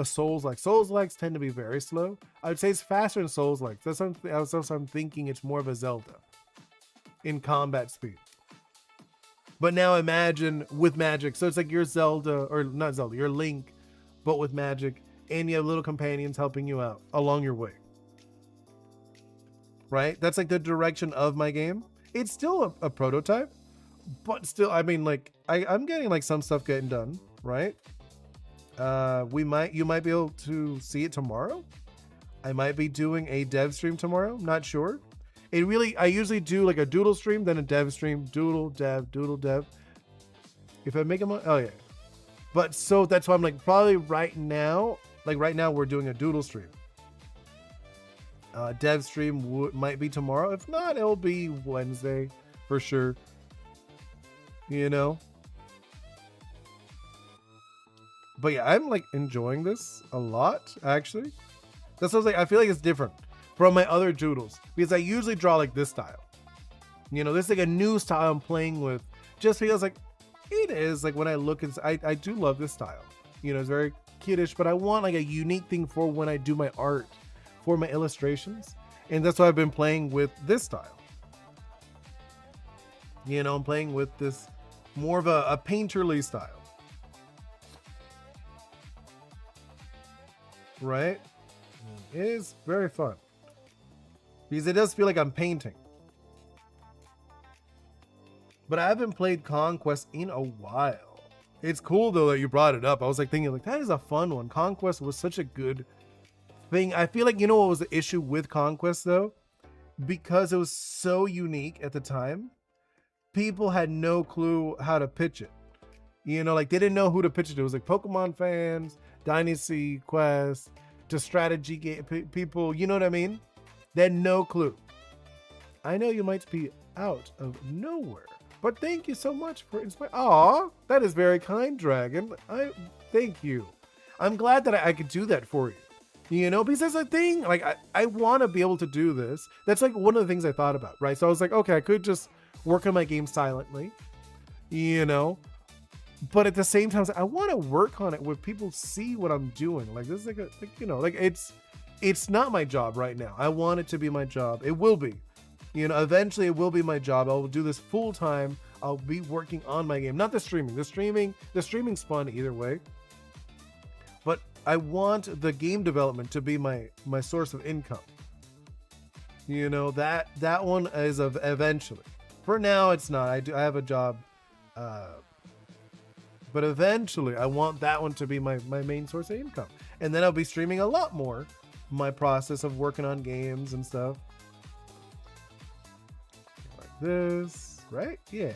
Souls-like. Souls-likes tend to be very slow. I would say it's faster than Souls-like. That's what I'm thinking. It's more of a Zelda in combat speed. But now imagine with magic. So it's like your Zelda, or not Zelda, your Link, but with magic, and you have little companions helping you out along your way. Right? That's like the direction of my game. It's still a prototype, but still, I mean, like I'm getting like some stuff getting done, right? You might be able to see it tomorrow. I might be doing a dev stream tomorrow. Not sure. I usually do like a doodle stream, then a dev stream, doodle, dev. If I make them, oh yeah. But so that's why I'm like, probably right now we're doing a doodle stream. Dev stream might be tomorrow. If not, it'll be Wednesday for sure. You know? But yeah, I'm like enjoying this a lot, actually. That's what I was like, I feel like it's different from my other doodles, because I usually draw like this style. You know, this is like a new style I'm playing with, just because like it is like when I look at I do love this style. You know, it's very kiddish, but I want like a unique thing for when I do my art, for my illustrations. And that's why I've been playing with this style. You know, I'm playing with this more of a painterly style. Right? It is very fun. Because it does feel like I'm painting. but I haven't played Conquest in a while. It's cool though that you brought it up. I was like thinking like that is a fun one. Conquest was such a good thing. I feel like, you know what was the issue with Conquest though? Because it was so unique at the time, people had no clue how to pitch it. You know, like they didn't know who to pitch it to. It was like Pokemon fans, Dynasty Quest, to strategy game people, you know what I mean? They had no clue. I know you might be out of nowhere, but thank you so much for inspiring. Aw, that is very kind, Dragon. I thank you. I'm glad that I could do that for you. You know, because that's a thing. Like I want to be able to do this. That's like one of the things I thought about, right? So I was like, okay, I could just work on my game silently, you know, but at the same time, I want to work on it where people see what I'm doing. Like this is like you know, like it's not my job right now. I want it to be my job. It will be, you know, eventually it will be my job. I'll do this full time. I'll be working on my game, not the streaming. The streaming's fun either way. But I want the game development to be my source of income. You know, that one is of eventually. For now, it's not. I have a job, but eventually I want that one to be my main source of income. And then I'll be streaming a lot more my process of working on games and stuff. Like this, right? Yeah.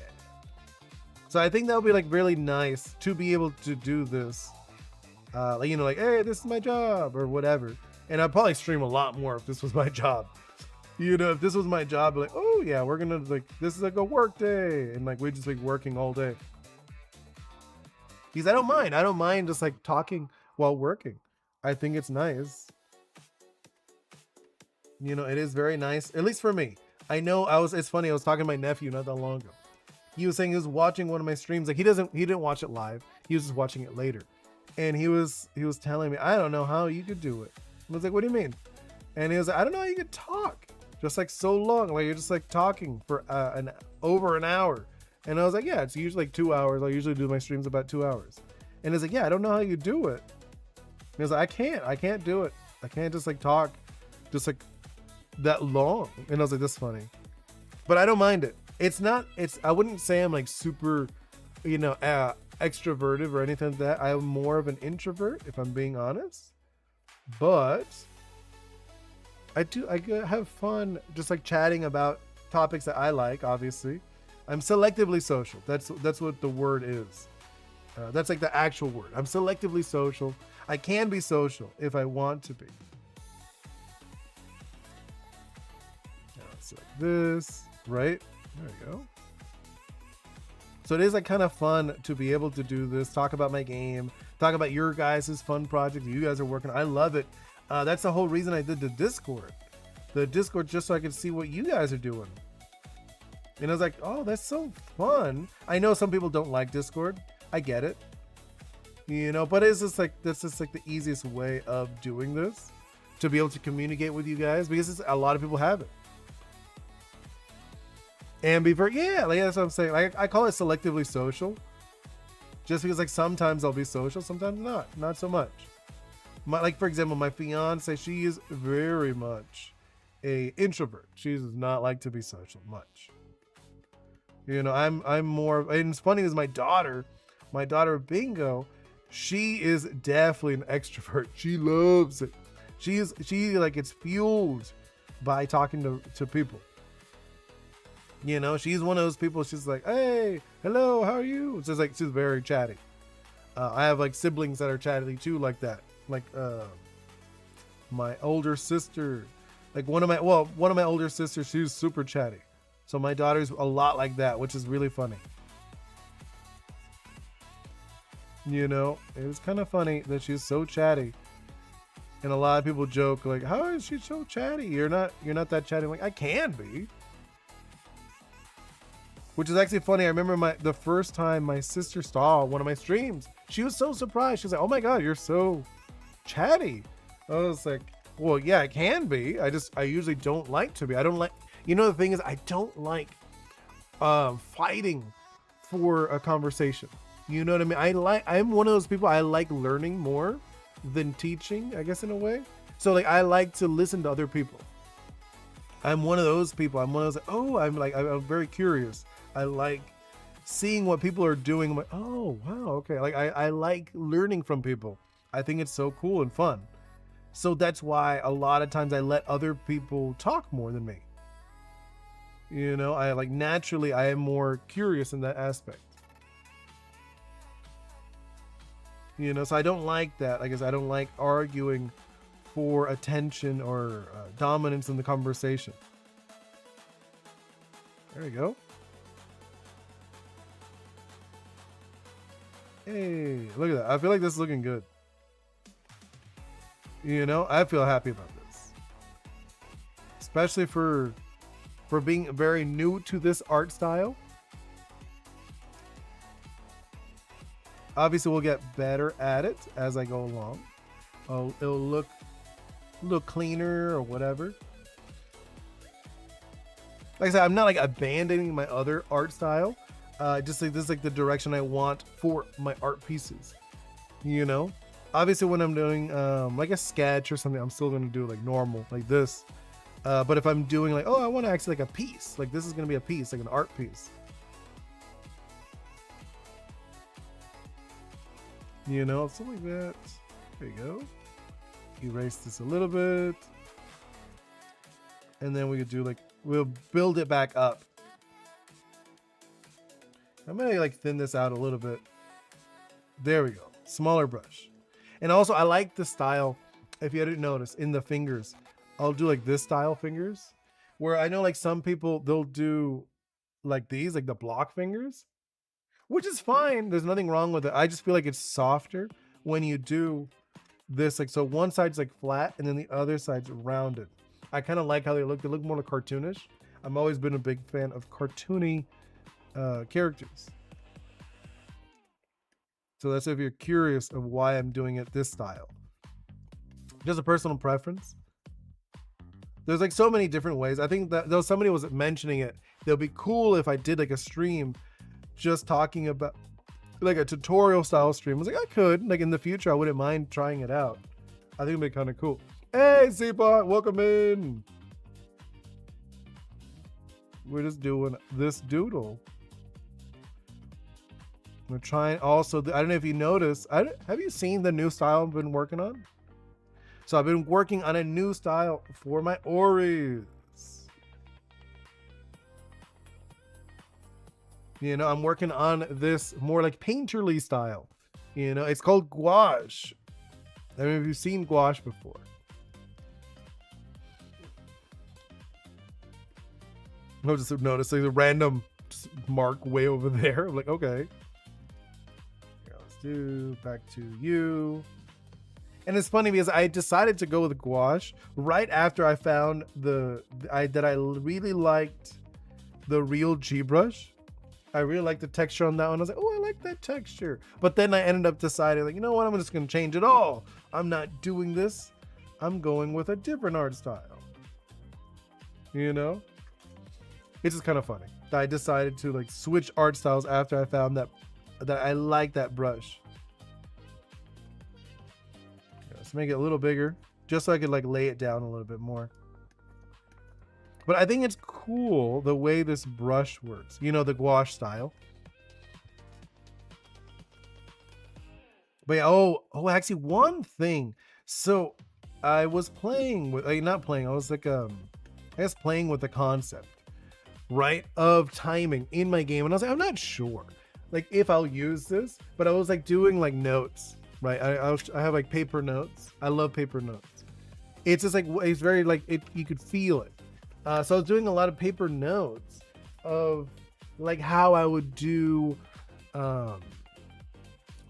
So I think that would be like really nice to be able to do this. Like, you know, like, hey, this is my job or whatever. And I'd probably stream a lot more if this was my job. You know, if this was my job, like, oh yeah, we're gonna like, this is like a work day. And like, we just like working all day. Because I don't mind just like talking while working. I think it's nice. You know, it is very nice, at least for me. I know it's funny, I was talking to my nephew not that long ago. He was saying he was watching one of my streams. Like he didn't watch it live. He was just watching it later. And he was telling me, I don't know how you could do it. I was like, what do you mean? And he was like, I don't know how you could talk just like so long. Like you're just like talking for over an hour. And I was like, yeah, it's usually like 2 hours. I usually do my streams about 2 hours. And he's like, yeah, I don't know how you do it. And he was like, I can't do it. I can't just like talk just like that long. And I was like, that's funny. But I don't mind it. I wouldn't say I'm like super, you know, extroverted or anything like that. I'm more of an introvert, if I'm being honest. But I have fun just like chatting about topics that I like, obviously. I'm selectively social. That's what the word is. That's like the actual word. I'm selectively social. I can be social if I want to be. Now it's like this, right? There we go. So it is like kind of fun to be able to do this, talk about my game, talk about your guys' fun project you guys are working on. I love it. That's the whole reason I did the Discord. The Discord, just so I could see what you guys are doing. And I was like, oh, that's so fun. I know some people don't like Discord. I get it. You know, but it's just like, that's just like the easiest way of doing this, to be able to communicate with you guys, because a lot of people have it. And be very, yeah, like that's what I'm saying. Like I call it selectively social, just because like sometimes I'll be social, sometimes not so much. Like for example, my fiance, she is very much a introvert. She does not like to be social much. You know, I'm more, and it's funny is my daughter Bingo, she is definitely an extrovert. She loves it. She like gets fueled by talking to people. You know, she's one of those people. She's like, hey, hello, how are you? It's just like, she's very chatty. I have like siblings that are chatty too, like that. Like my older sister, like one of my older sisters, she's super chatty. So my daughter's a lot like that, which is really funny. You know, it was kind of funny that she's so chatty. And a lot of people joke like, how is she so chatty? You're not that chatty. I'm like, I can be. Which is actually funny. I remember the first time my sister saw one of my streams, she was so surprised. She was like, oh my God, you're so chatty. I was like, well, yeah, I can be. I usually don't like to be. I don't like, you know, the thing is, I don't like fighting for a conversation. You know what I mean? I'm one of those people, I like learning more than teaching, I guess, in a way. So like, I like to listen to other people. I'm one of those people. I'm one of those, I'm very curious. I like seeing what people are doing. I'm like, oh wow, okay. Like I like learning from people. I think it's so cool and fun. So that's why a lot of times I let other people talk more than me. You know, I like naturally I am more curious in that aspect. You know, so I don't like that. I guess I don't like arguing for attention or dominance in the conversation. There we go. Hey, look at that. I feel like this is looking good. You know, I feel happy about this. Especially for being very new to this art style. Obviously, we'll get better at it as I go along. It'll look a little cleaner or whatever. Like I said, I'm not like abandoning my other art style. Just like this is like the direction I want for my art pieces. You know, obviously when I'm doing like a sketch or something, I'm still gonna do it like normal, like this. But if I'm doing like, oh, I want to actually like a piece, like this is gonna be a piece, like an art piece. You know, something like that. There you go. Erase this a little bit. And then we could do like, we'll build it back up. I'm gonna like thin this out a little bit. There we go. Smaller brush. And also I like the style, if you didn't notice, in the fingers. I'll do like this style fingers. Where I know like some people, they'll do like these, like the block fingers. Which is fine. There's nothing wrong with it. I just feel like it's softer when you do this. Like, so one side's like flat and then the other side's rounded. I kind of like how they look. They look more like cartoonish. I've always been a big fan of cartoony characters. So that's if you're curious of why I'm doing it this style. Just a personal preference. There's like so many different ways. I think that though somebody was mentioning it, it'll be cool if I did like a stream just talking about like a tutorial style stream. I was like, I could, like in the future, I wouldn't mind trying it out. I think it'd be kind of cool. Hey, Seapot, welcome in. We're just doing this doodle. We're trying also, I don't know if you noticed, have you seen the new style I've been working on? So I've been working on a new style for my Oris. You know, I'm working on this more like painterly style. You know, it's called gouache. I mean, have you seen gouache before? I just noticing a random mark way over there. I'm like, okay. Here, let's do back to you. And it's funny because I decided to go with gouache right after I found that I really liked the real G brush. I really like the texture on that one. I was like, oh, I like that texture. But then I ended up deciding, like, you know what? I'm just going to change it all. I'm not doing this. I'm going with a different art style. You know? It's just kind of funny that I decided to like switch art styles after I found that I like that brush. Let's make it a little bigger just so I could like lay it down a little bit more. But I think it's cool the way this brush works. You know, the gouache style. But yeah, actually one thing. So I was playing with, like, not playing, I was like, I guess playing with the concept, right, of timing in my game. And I was like, I'm not sure, like, if I'll use this, but I was like doing like notes, right? I have like paper notes. I love paper notes. It's just like, it's very like, you could feel it. So I was doing a lot of paper notes of like how I would do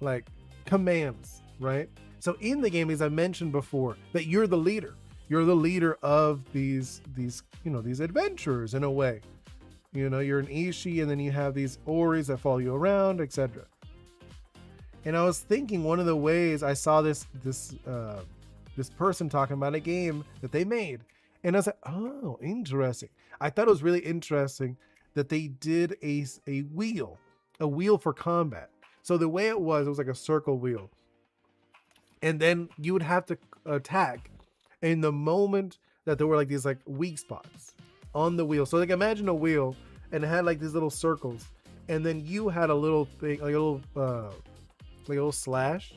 like commands, right? So in the game, as I mentioned before, that you're the leader. You're the leader of these you know, these adventurers in a way. You know, you're an Ishi and then you have these Oris that follow you around, etc. And I was thinking one of the ways I saw this person talking about a game that they made. And I was like, oh, interesting. I thought it was really interesting that they did a wheel for combat. So the way it was like a circle wheel. And then you would have to attack in the moment that there were like these like weak spots on the wheel. So like imagine a wheel and it had like these little circles. and then you had a little thing, like a little slash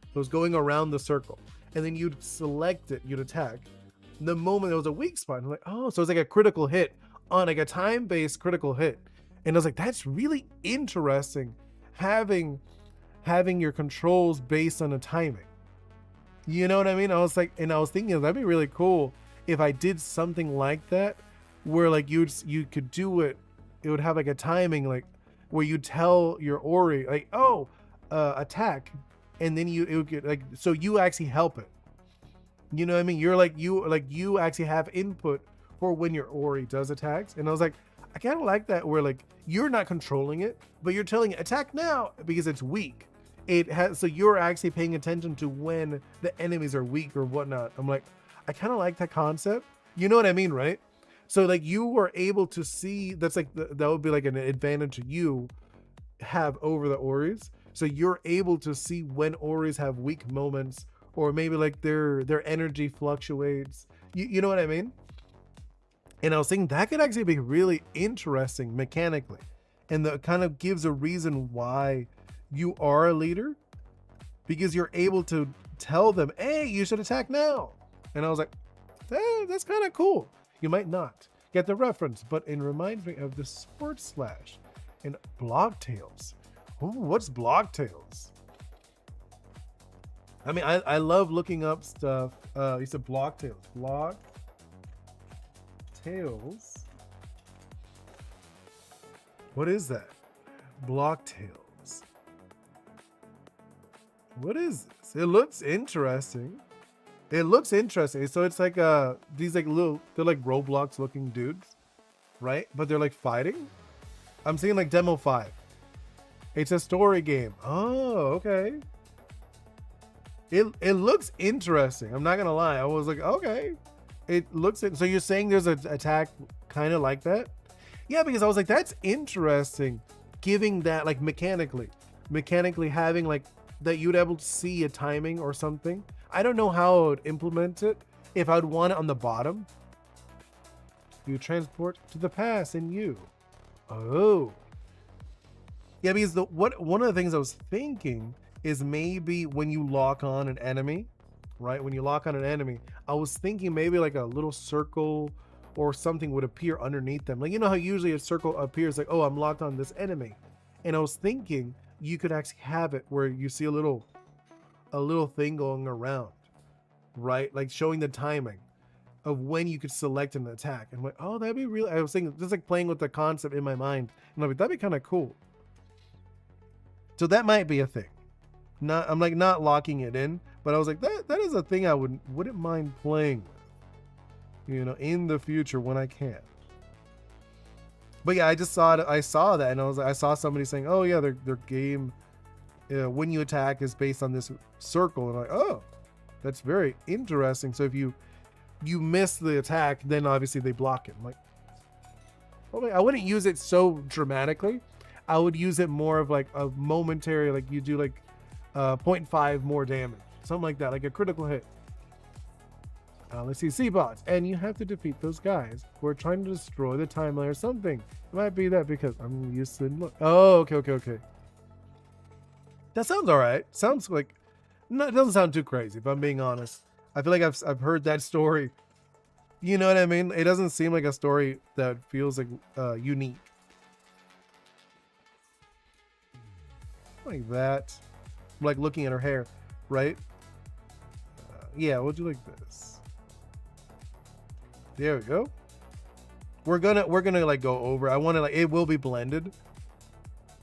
that was going around the circle, and then you'd select it, you'd attack. The moment there was a weak spot, I'm like, oh, so it's like a critical hit on like a time-based critical hit. And I was like, that's really interesting, having your controls based on a timing. You know what I mean? I was like, and I was thinking that'd be really cool if I did something like that, where like you could do it. It would have like a timing, like where you tell your Ori like, oh, attack, and then it would get like, so you actually help it. You know what I mean? You actually have input for when your Ori does attacks. And I was like, I kind of like that, where like you're not controlling it, but you're telling it attack now because it's weak. It has, so you're actually paying attention to when the enemies are weak or whatnot. I'm like, I kind of like that concept. You know what I mean, right? So like you were able to see, that's like that would be like an advantage you have over the Oris. So you're able to see when Oris have weak moments, or maybe like their energy fluctuates. You know what I mean? And I was thinking that could actually be really interesting mechanically, and that kind of gives a reason why you are a leader, because you're able to tell them, hey, you should attack now. And I was like, that's kind of cool. You might not get the reference, but it reminds me of the Sword Slash and Block Tails. Ooh, what's Block Tails? I mean, I love looking up stuff. You said Block Tails. Block Tails. What is that? Block Tails. What is this? It looks interesting. It looks interesting. So it's like these like little, they're like Roblox looking dudes, right? But they're like fighting. I'm seeing like demo 5. It's a story game. Oh, okay. It looks interesting. I'm not gonna lie. I was like, okay. It looks so you're saying there's an attack kind of like that? Yeah, because I was like, that's interesting. Giving that like mechanically having like that you'd able to see a timing or something. I don't know how I would implement it. If I'd want it on the bottom, you transport to the past in you. Oh, yeah, because one of the things I was thinking is maybe when you lock on an enemy, right? When you lock on an enemy, I was thinking maybe like a little circle or something would appear underneath them. Like, you know how usually a circle appears like, oh, I'm locked on this enemy. And I was thinking you could actually have it where you see a little thing going around, right? Like showing the timing of when you could select an attack. And I'm like, oh, that'd be really, I was thinking, just like playing with the concept in my mind. And I'm like, that'd be kind of cool. So that might be a thing. I'm like not locking it in, but I was like, that is a thing I wouldn't mind playing with, you know, in the future when I can. But yeah, I just saw it. I saw that, and I saw somebody saying, "Oh yeah, their game, when you attack, is based on this circle." And I'm like, oh, that's very interesting. So if you miss the attack, then obviously they block it. I'm like, okay, I wouldn't use it so dramatically. I would use it more of like a momentary, like you do like 0.5 more damage, something like that, like a critical hit. Let's see, C-bots, and you have to defeat those guys who are trying to destroy the timeline or something. It might be that because I'm used to look. Oh, okay. That sounds all right. Sounds like, no, it doesn't sound too crazy, if I'm being honest. I feel like I've heard that story. You know what I mean? It doesn't seem like a story that feels like unique. Like that. I'm like looking at her hair, right? Yeah, we'll do like this. There we go. We're gonna like go over. I want to like, it will be blended.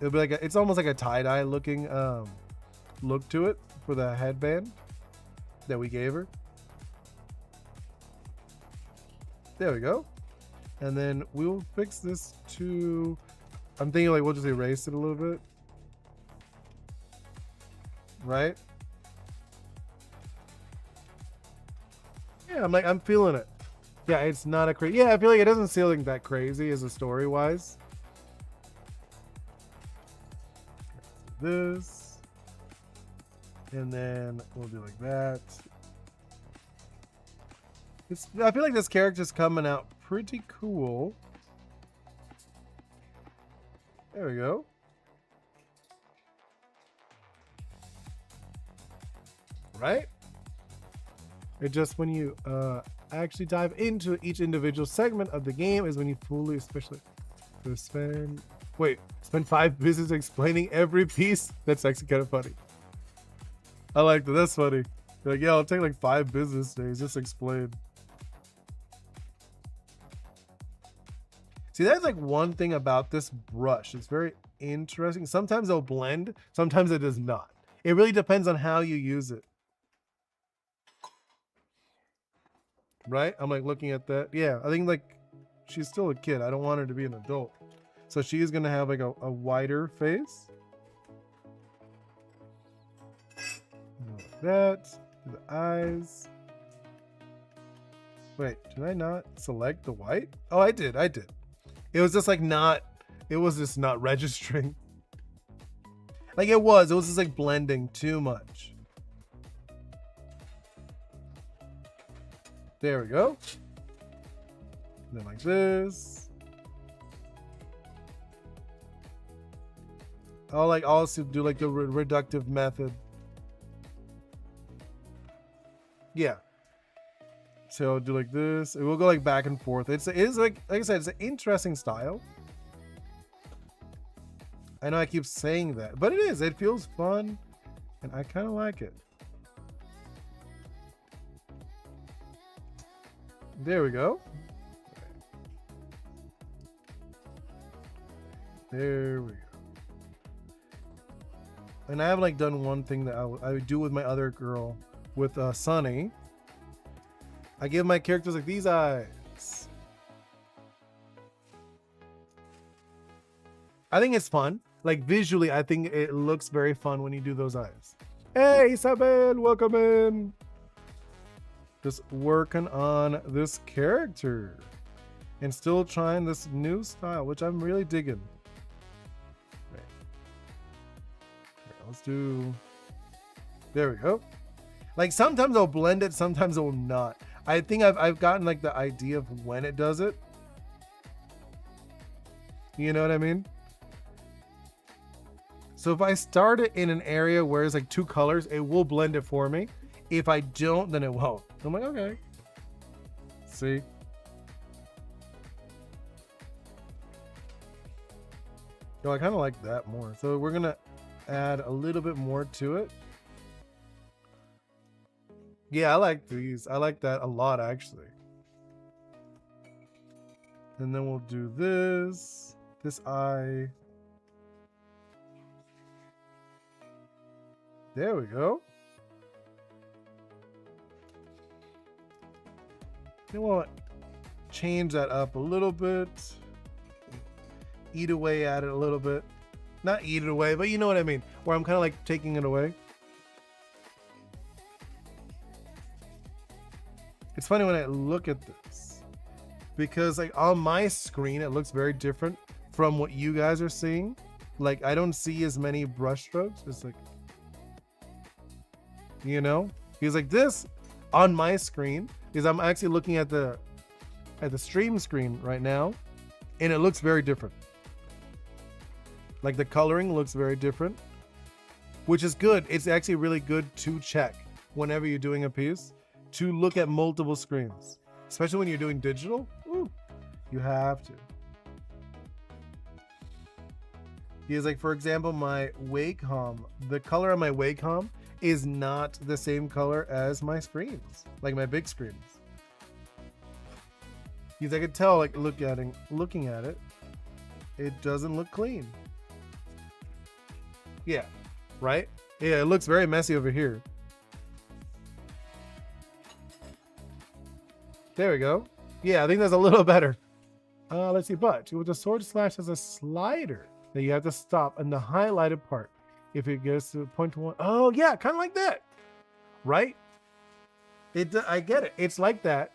It'll be like it's almost like a tie-dye looking look to it for the headband that we gave her. There we go. And then we'll fix this to, I'm thinking like we'll just erase it a little bit. Right? Yeah, I'm feeling it. Yeah, it's not a crazy. Yeah, I feel like it doesn't seem like that crazy as a story wise. This, and then we'll do like that. I feel like this character's coming out pretty cool. There we go. Right? It just when you actually dive into each individual segment of the game is when you fully, especially spend 5 business explaining every piece. That's actually kind of funny. I like that. That's funny. Like, yeah, I'll take like 5 business days just explain. See, that's like one thing about this brush. It's very interesting. Sometimes it'll blend, sometimes it does not. It really depends on how you use it. Right? I'm like looking at that. Yeah, I think like she's still a kid. I don't want her to be an adult. So she's gonna have like a wider face. Like that. The eyes. Wait, did I not select the white? Oh, I did. It was just like it was just not registering. Like it was just like blending too much. There we go. And then like this. I'll like also do like the reductive method. Yeah. So I'll do like this. It will go like back and forth. It is like I said, it's an interesting style. I know I keep saying that, but it is. It feels fun, and I kind of like it. There we go. There we go. And I have like done one thing that I would do with my other girl, with Sunny. I give my characters like these eyes. I think it's fun. Like visually, I think it looks very fun when you do those eyes. Hey, Isabel, welcome in. Just working on this character and still trying this new style, which I'm really digging. Right. Let's do. There we go. Like sometimes I'll blend it, sometimes it will not. I think I've gotten like the idea of when it does it. You know what I mean? So if I start it in an area where it's like 2 colors, it will blend it for me. If I don't, then it won't. I'm like, okay. See? Oh, I kind of like that more. So we're gonna add a little bit more to it. Yeah, I like these. I like that a lot, actually. And then we'll do this eye. There we go. Then we'll change that up a little bit. Eat away at it a little bit. Not eat it away, but you know what I mean. Where I'm kind of like taking it away. It's funny when I look at this, because like on my screen, it looks very different from what you guys are seeing. Like I don't see as many brush strokes. It's like, you know, because like this on my screen is I'm actually looking at the stream screen right now, and it looks very different. Like the coloring looks very different, which is good. It's actually really good to check whenever you're doing a piece, to look at multiple screens, especially when you're doing digital. Ooh, you have to. Because like, for example, my Wacom, the color on my Wacom is not the same color as my screens, like my big screens. Because I could tell, like looking at it, it doesn't look clean. Yeah, right? Yeah, it looks very messy over here. There we go. Yeah, I think that's a little better. Let's see, but with the sword slash as a slider that you have to stop in the highlighted part. If it gets to 0.1, oh yeah, kind of like that, right? I get it. It's like that.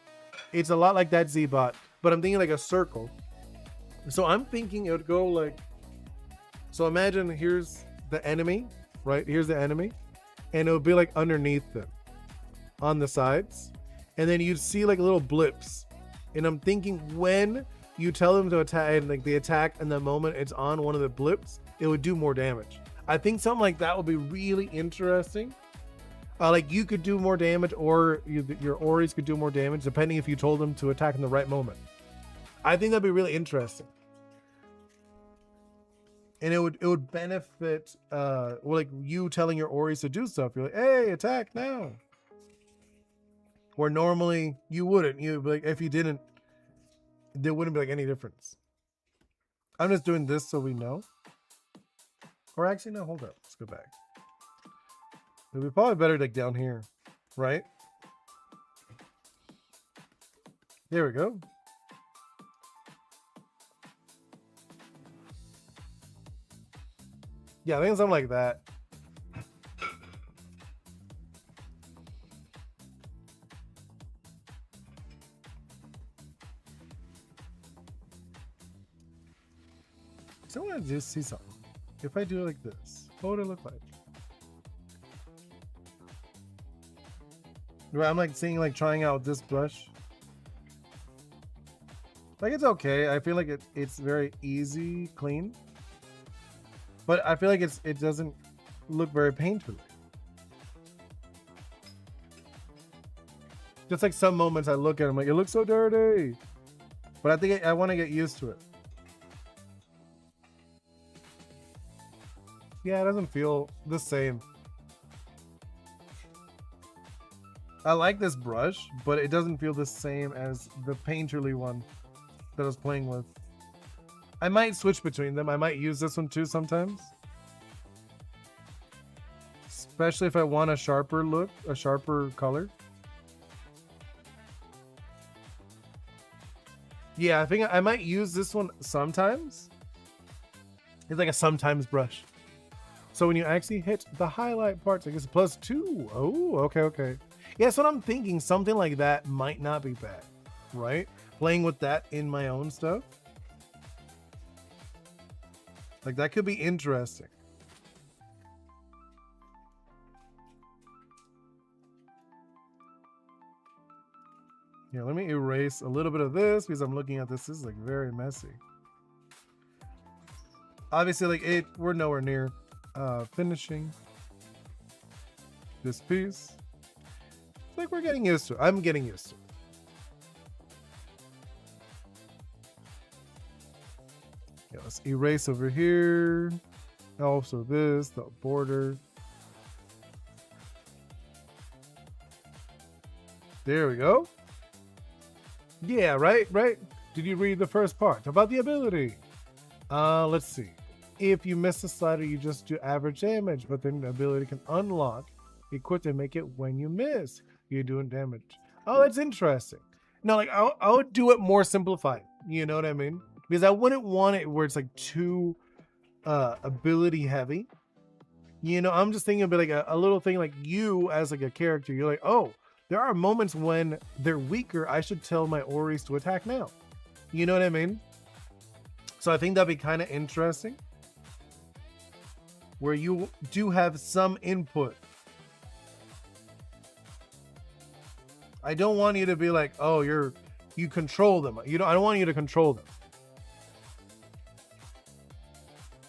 It's a lot like that Z-bot, but I'm thinking like a circle. So I'm thinking it would go like, so imagine here's the enemy, right? Here's the enemy, and it would be like underneath them on the sides. And then you'd see like little blips. And I'm thinking when you tell them to attack, and like the attack, and the moment it's on one of the blips, it would do more damage. I think something like that would be really interesting. Like you could do more damage, or your Oris could do more damage, depending if you told them to attack in the right moment. I think that'd be really interesting. And it would benefit, like you telling your Oris to do stuff. You're like, hey, attack now. Where normally you wouldn't. You'd be like, if you didn't, there wouldn't be like any difference. I'm just doing this so we know. Or actually, no, hold up. Let's go back. It'd be probably better like down here, right? There we go. Yeah, I think something like that. So I want to just see something. If I do it like this, what would it look like? Right, I'm like seeing, like trying out this brush. Like it's okay. I feel like it's very easy, clean. But I feel like it doesn't look very painful. Just like some moments I look at it, I'm like, it looks so dirty. But I think I want to get used to it. Yeah, it doesn't feel the same. I like this brush, but it doesn't feel the same as the painterly one that I was playing with. I might switch between them. I might use this one too sometimes. Especially if I want a sharper look, a sharper color. Yeah, I think I might use this one sometimes. It's like a sometimes brush. So when you actually hit the highlight parts, I guess +2. Oh, okay. Yeah, that's what I'm thinking. Something like that might not be bad, right? Playing with that in my own stuff. Like that could be interesting. Yeah, let me erase a little bit of this because I'm looking at this. This is like very messy. Obviously, like we're nowhere near finishing this piece. It's like we're getting used to it. I'm getting used to it. Yeah, let's erase over here. Also this, the border. There we go. Yeah, right. Did you read the first part about the ability? Let's see. If you miss the slider, you just do average damage, but then the ability can unlock, equip to make it when you miss. You're doing damage. Oh, that's interesting. No, like I would do it more simplified. You know what I mean? Because I wouldn't want it where it's like too ability heavy. You know, I'm just thinking of like a little thing like you as like a character. You're like, oh, there are moments when they're weaker. I should tell my Oris to attack now. You know what I mean? So I think that'd be kind of interesting. Where you do have some input. I don't want you to be like, oh, you control them. I don't want you to control them.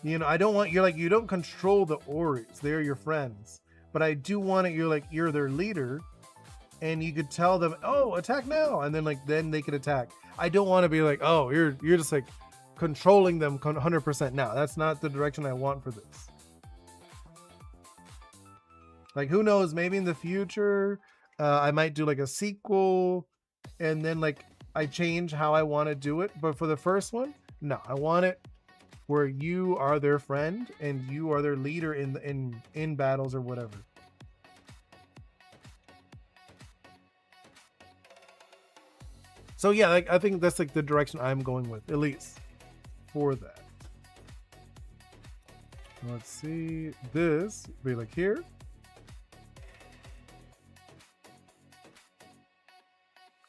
You know, I don't want you don't control the Oris. They're your friends. But I do want it, you're their leader. And you could tell them, oh, attack now. And then they could attack. I don't want to be like, oh, you're just like controlling them 100% now. That's not the direction I want for this. Like, who knows? Maybe in the future, I might do like a sequel, and then like I change how I want to do it. But for the first one, no, I want it where you are their friend and you are their leader in battles or whatever. So yeah, like I think that's like the direction I'm going with, at least for that. Let's see, this be like here.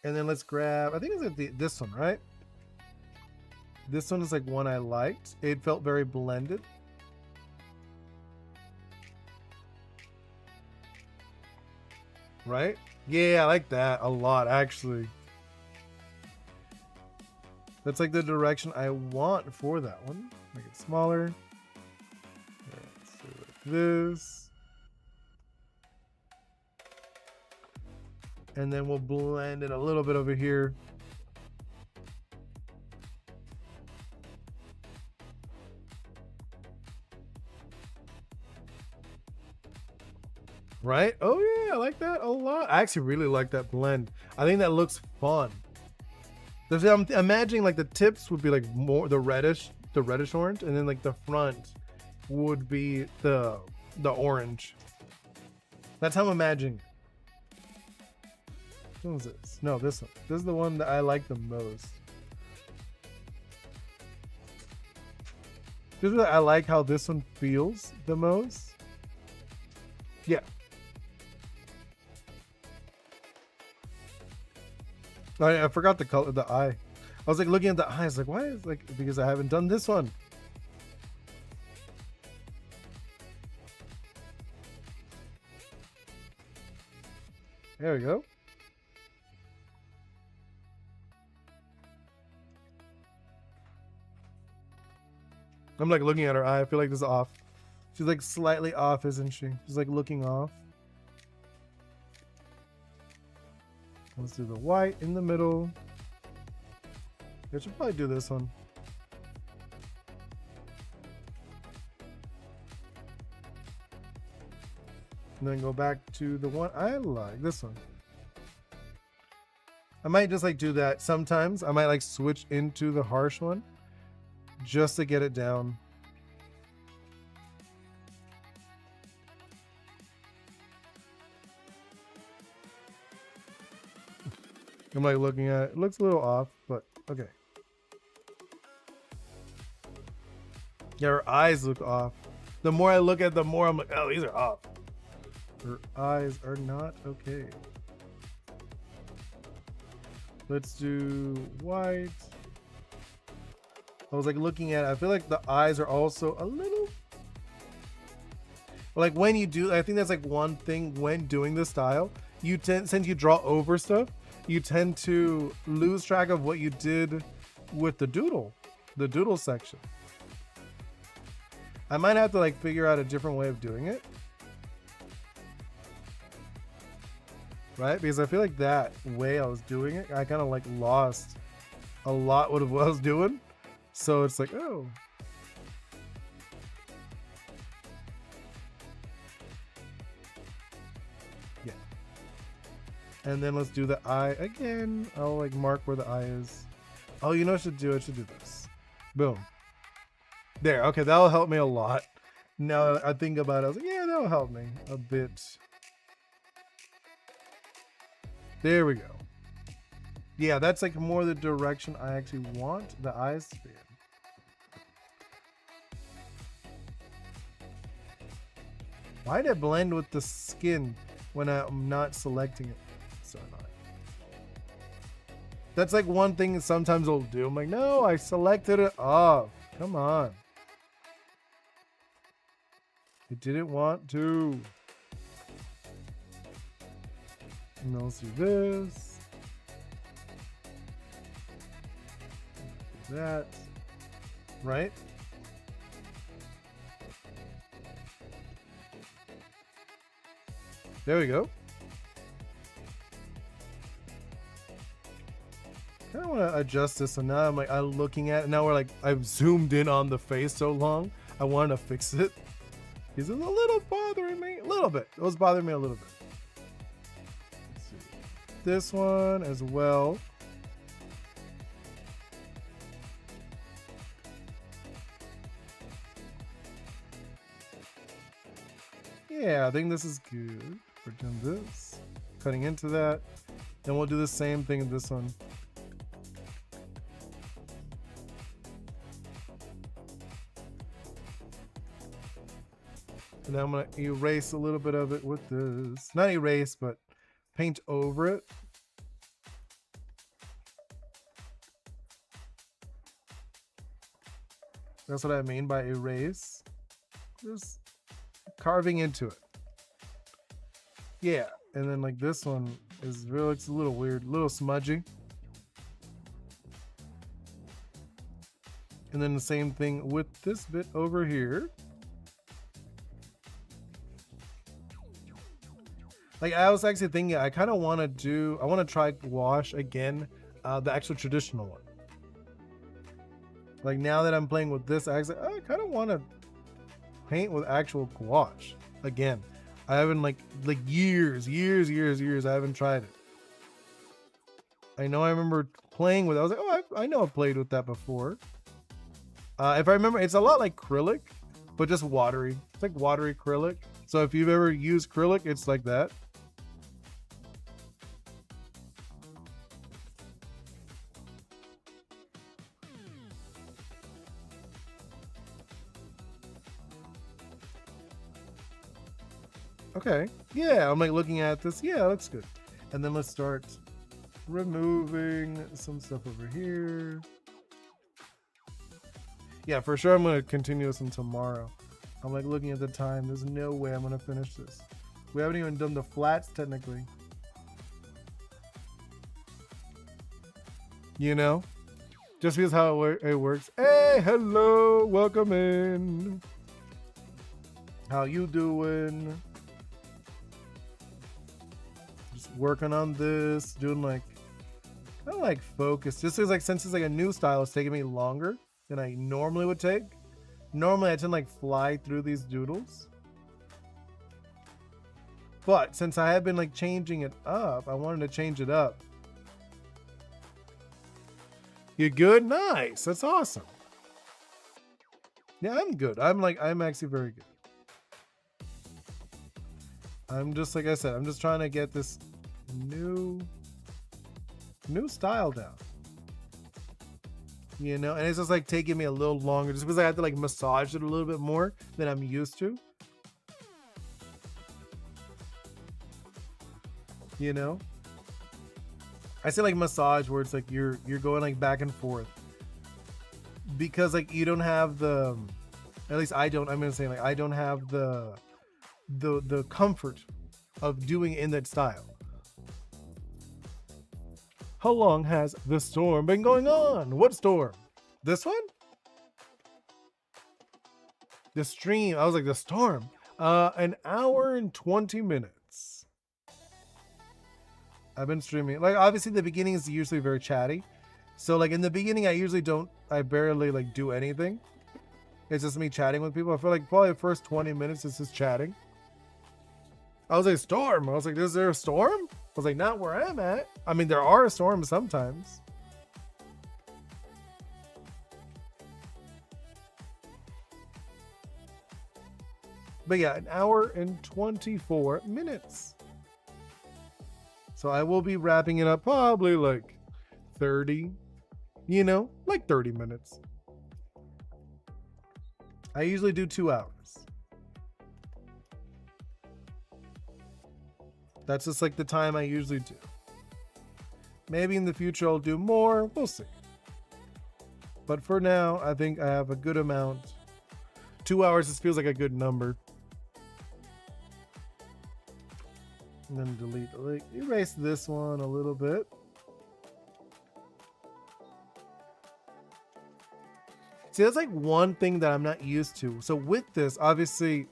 And then let's grab, I think it's like this one, right? This one is like one I liked. It felt very blended. Right? Yeah, I like that a lot, actually. That's like the direction I want for that one. Make it smaller. Let's do it like this. And then we'll blend it a little bit over here. Right? Oh yeah, I like that a lot. I actually really like that blend. I think that looks fun. I'm imagining like the tips would be like more the reddish orange, and then like the front would be the orange. That's how I'm imagining. What was this? No, this one. This is the one that I like the most. This is I like how this one feels the most. Yeah. I forgot the color, the eye. I was like looking at the eyes, like why is like because I haven't done this one. There we go. I'm like looking at her eye. I feel like this is off. She's like slightly off, isn't she? She's like looking off. Let's do the white in the middle. I should probably do this one. And then go back to the one I like, this one. I might just like do that sometimes. I might like switch into the harsh one just to get it down. I'm like looking at it. It looks a little off, but okay. Yeah, her eyes look off. The more I look at, the more I'm like, oh, these are off. Her eyes are not okay. Let's do white. I was like looking at it. I feel like the eyes are also a little. Like when you do, I think that's like one thing when doing this style. You tend, since you draw over stuff, you tend to lose track of what you did with the doodle section. I might have to like figure out a different way of doing it. Right? Because I feel like that way I was doing it, I kind of like lost a lot of what I was doing. So it's like, oh. Yeah. And then let's do the eye again. I'll like mark where the eye is. Oh, you know what I should do? I should do this. Boom. There. Okay, that'll help me a lot. Now I think about it, I was like, yeah, that'll help me a bit. There we go. Yeah, that's like more the direction I actually want the eyes to be in. Why did it blend with the skin when I'm not selecting it? So annoying. That's like one thing that sometimes I'll do. I'm like, no, I selected it off. Come on. I didn't want to. And then let's do this. Do that. Right? There we go. I kind of want to adjust this. So now I'm like, I'm looking at it. Now we're like, I've zoomed in on the face so long. I wanted to fix it. Is it a little bothering me? A little bit. It was bothering me a little bit. Let's see. This one as well. Yeah, I think this is good. We're doing this. Cutting into that. Then we'll do the same thing in this one. And then I'm going to erase a little bit of it with this. Not erase, but paint over it. That's what I mean by erase. Just carving into it. Yeah, and then like this one is really, it's a little weird, a little smudgy. And then the same thing with this bit over here. Like I was actually thinking, I kind of want to try gouache again, the actual traditional one. Like now that I'm playing with this, I kind of want to paint with actual gouache again. I haven't like years. I haven't tried it. I know I remember playing with it. I was like, oh, I know I've played with that before. If I remember, it's a lot like acrylic, but just watery. It's like watery acrylic. So if you've ever used acrylic, it's like that. Okay. Yeah, I'm like looking at this. Yeah, looks good. And then let's start removing some stuff over here. Yeah, for sure I'm gonna continue this until tomorrow. I'm like looking at the time. There's no way I'm gonna finish this. We haven't even done the flats technically. You know? Just because how it works. Hey, hello, welcome in. How you doing? Just working on this, doing like kind of like focus. Just because like since it's like a new style, it's taking me longer than I normally would take. Normally I tend to like fly through these doodles. But since I have been like changing it up, I wanted to change it up. You good? Nice. That's awesome. Yeah, I'm good. I'm actually very good. I'm just, like I said, I'm just trying to get this new style down. You know, and it's just like taking me a little longer just because I have to like massage it a little bit more than I'm used to. You know? I say like massage where it's like you're going like back and forth. Because like you don't have the, at least I don't, I'm gonna say like I don't have the comfort of doing it in that style. How long has the storm been going on? What storm? This one? The stream. I was like, the storm. An hour and 20 minutes. I've been streaming. Like, obviously, the beginning is usually very chatty. So, like, in the beginning, I barely, like, do anything. It's just me chatting with people. I feel like probably the first 20 minutes is just chatting. I was like, storm. I was like, is there a storm? I was like, not where I'm at. I mean, there are storms sometimes. But yeah, an hour and 24 minutes. So I will be wrapping it up probably like 30, you know, like 30 minutes. I usually do 2 hours. That's just like the time I usually do. Maybe in the future I'll do more. We'll see. But for now, I think I have a good amount. 2 hours just feels like a good number. And then delete, like, erase this one a little bit. See, that's like one thing that I'm not used to. So with this, obviously,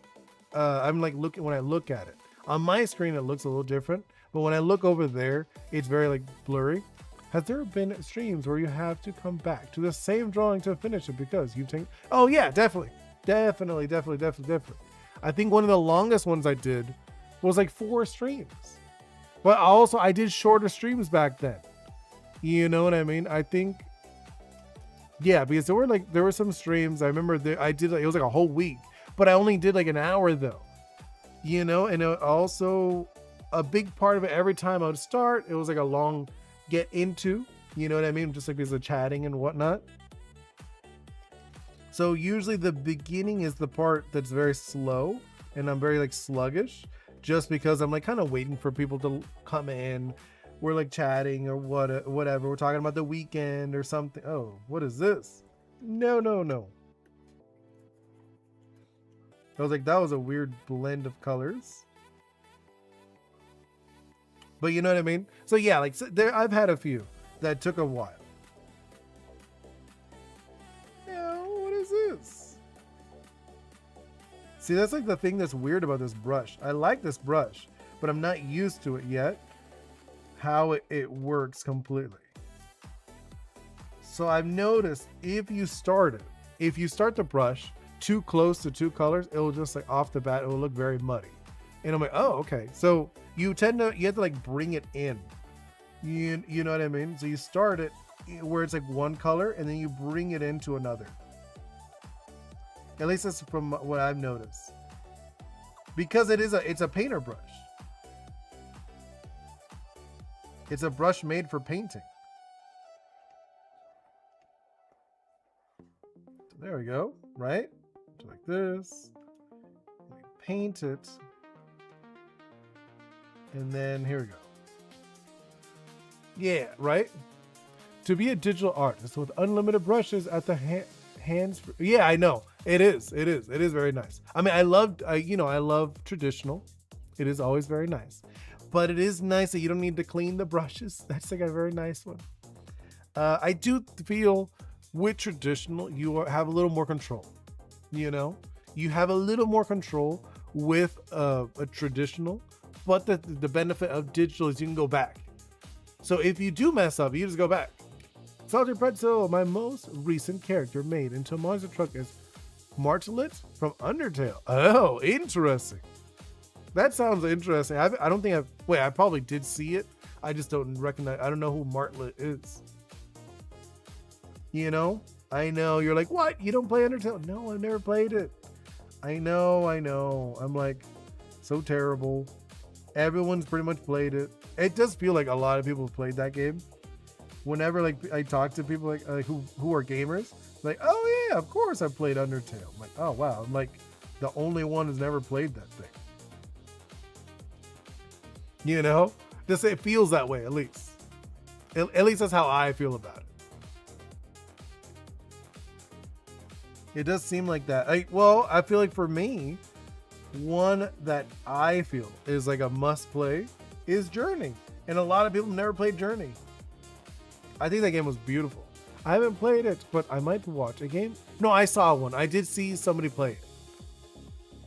I'm like looking, when I look at it on my screen, it looks a little different, but when I look over there, it's very like blurry. Has there been streams where you have to come back to the same drawing to finish it because you've taken? Oh yeah, definitely. I think one of the longest ones I did was like 4 streams, but also I did shorter streams back then. You know what I mean? I think, yeah, because there were some streams I remember that I did, like, it was like a whole week, but I only did like an hour though. You know, and it also a big part of it, every time I would start, it was like a long get into, you know what I mean? Just like because of chatting and whatnot. So usually the beginning is the part that's very slow and I'm very like sluggish just because I'm like kind of waiting for people to come in. We're like chatting or whatever. We're talking about the weekend or something. Oh, what is this? No. I was like, that was a weird blend of colors. But you know what I mean? So yeah, like there, I've had a few that took a while. Yeah. See, that's like the thing that's weird about this brush. I like this brush, but I'm not used to it yet, how it works completely. So I've noticed if you start the brush too close to two colors, it'll just like off the bat, it will look very muddy. And I'm like, oh, okay. So you have to like bring it in. You know what I mean? So you start it where it's like one color and then you bring it into another. At least that's from what I've noticed. Because it's a painter brush. It's a brush made for painting. So there we go, right? So like this. Paint it. And then here we go. Yeah, right? To be a digital artist with unlimited brushes at the hands. Yeah, I know. It is very nice. I mean, I love traditional. It is always very nice. But it is nice that you don't need to clean the brushes. That's like a very nice one. I do feel with traditional, you have a little more control. You know, you have a little more control with a traditional, but the benefit of digital is you can go back. So if you do mess up, you just go back. Salty Pretzel, my most recent character made into a monster truck is Martlet from Undertale. Oh, interesting. That sounds interesting. I don't think I probably did see it. I just don't recognize. I don't know who Martlet is. You know? I know. You're like, what? You don't play Undertale? No, I've never played it. I know. I'm like, so terrible. Everyone's pretty much played it. It does feel like a lot of people have played that game. Whenever like I talk to people like who are gamers, like, oh yeah, of course I've played Undertale. I'm like, oh wow, I'm like the only one who's never played that thing. You know, just it feels that way at least. At least that's how I feel about it. It does seem like that. I feel like for me, one that I feel is like a must play is Journey, and a lot of people never played Journey. I think that game was beautiful. I haven't played it, but I might watch a game. No, I saw one. I did see somebody play it.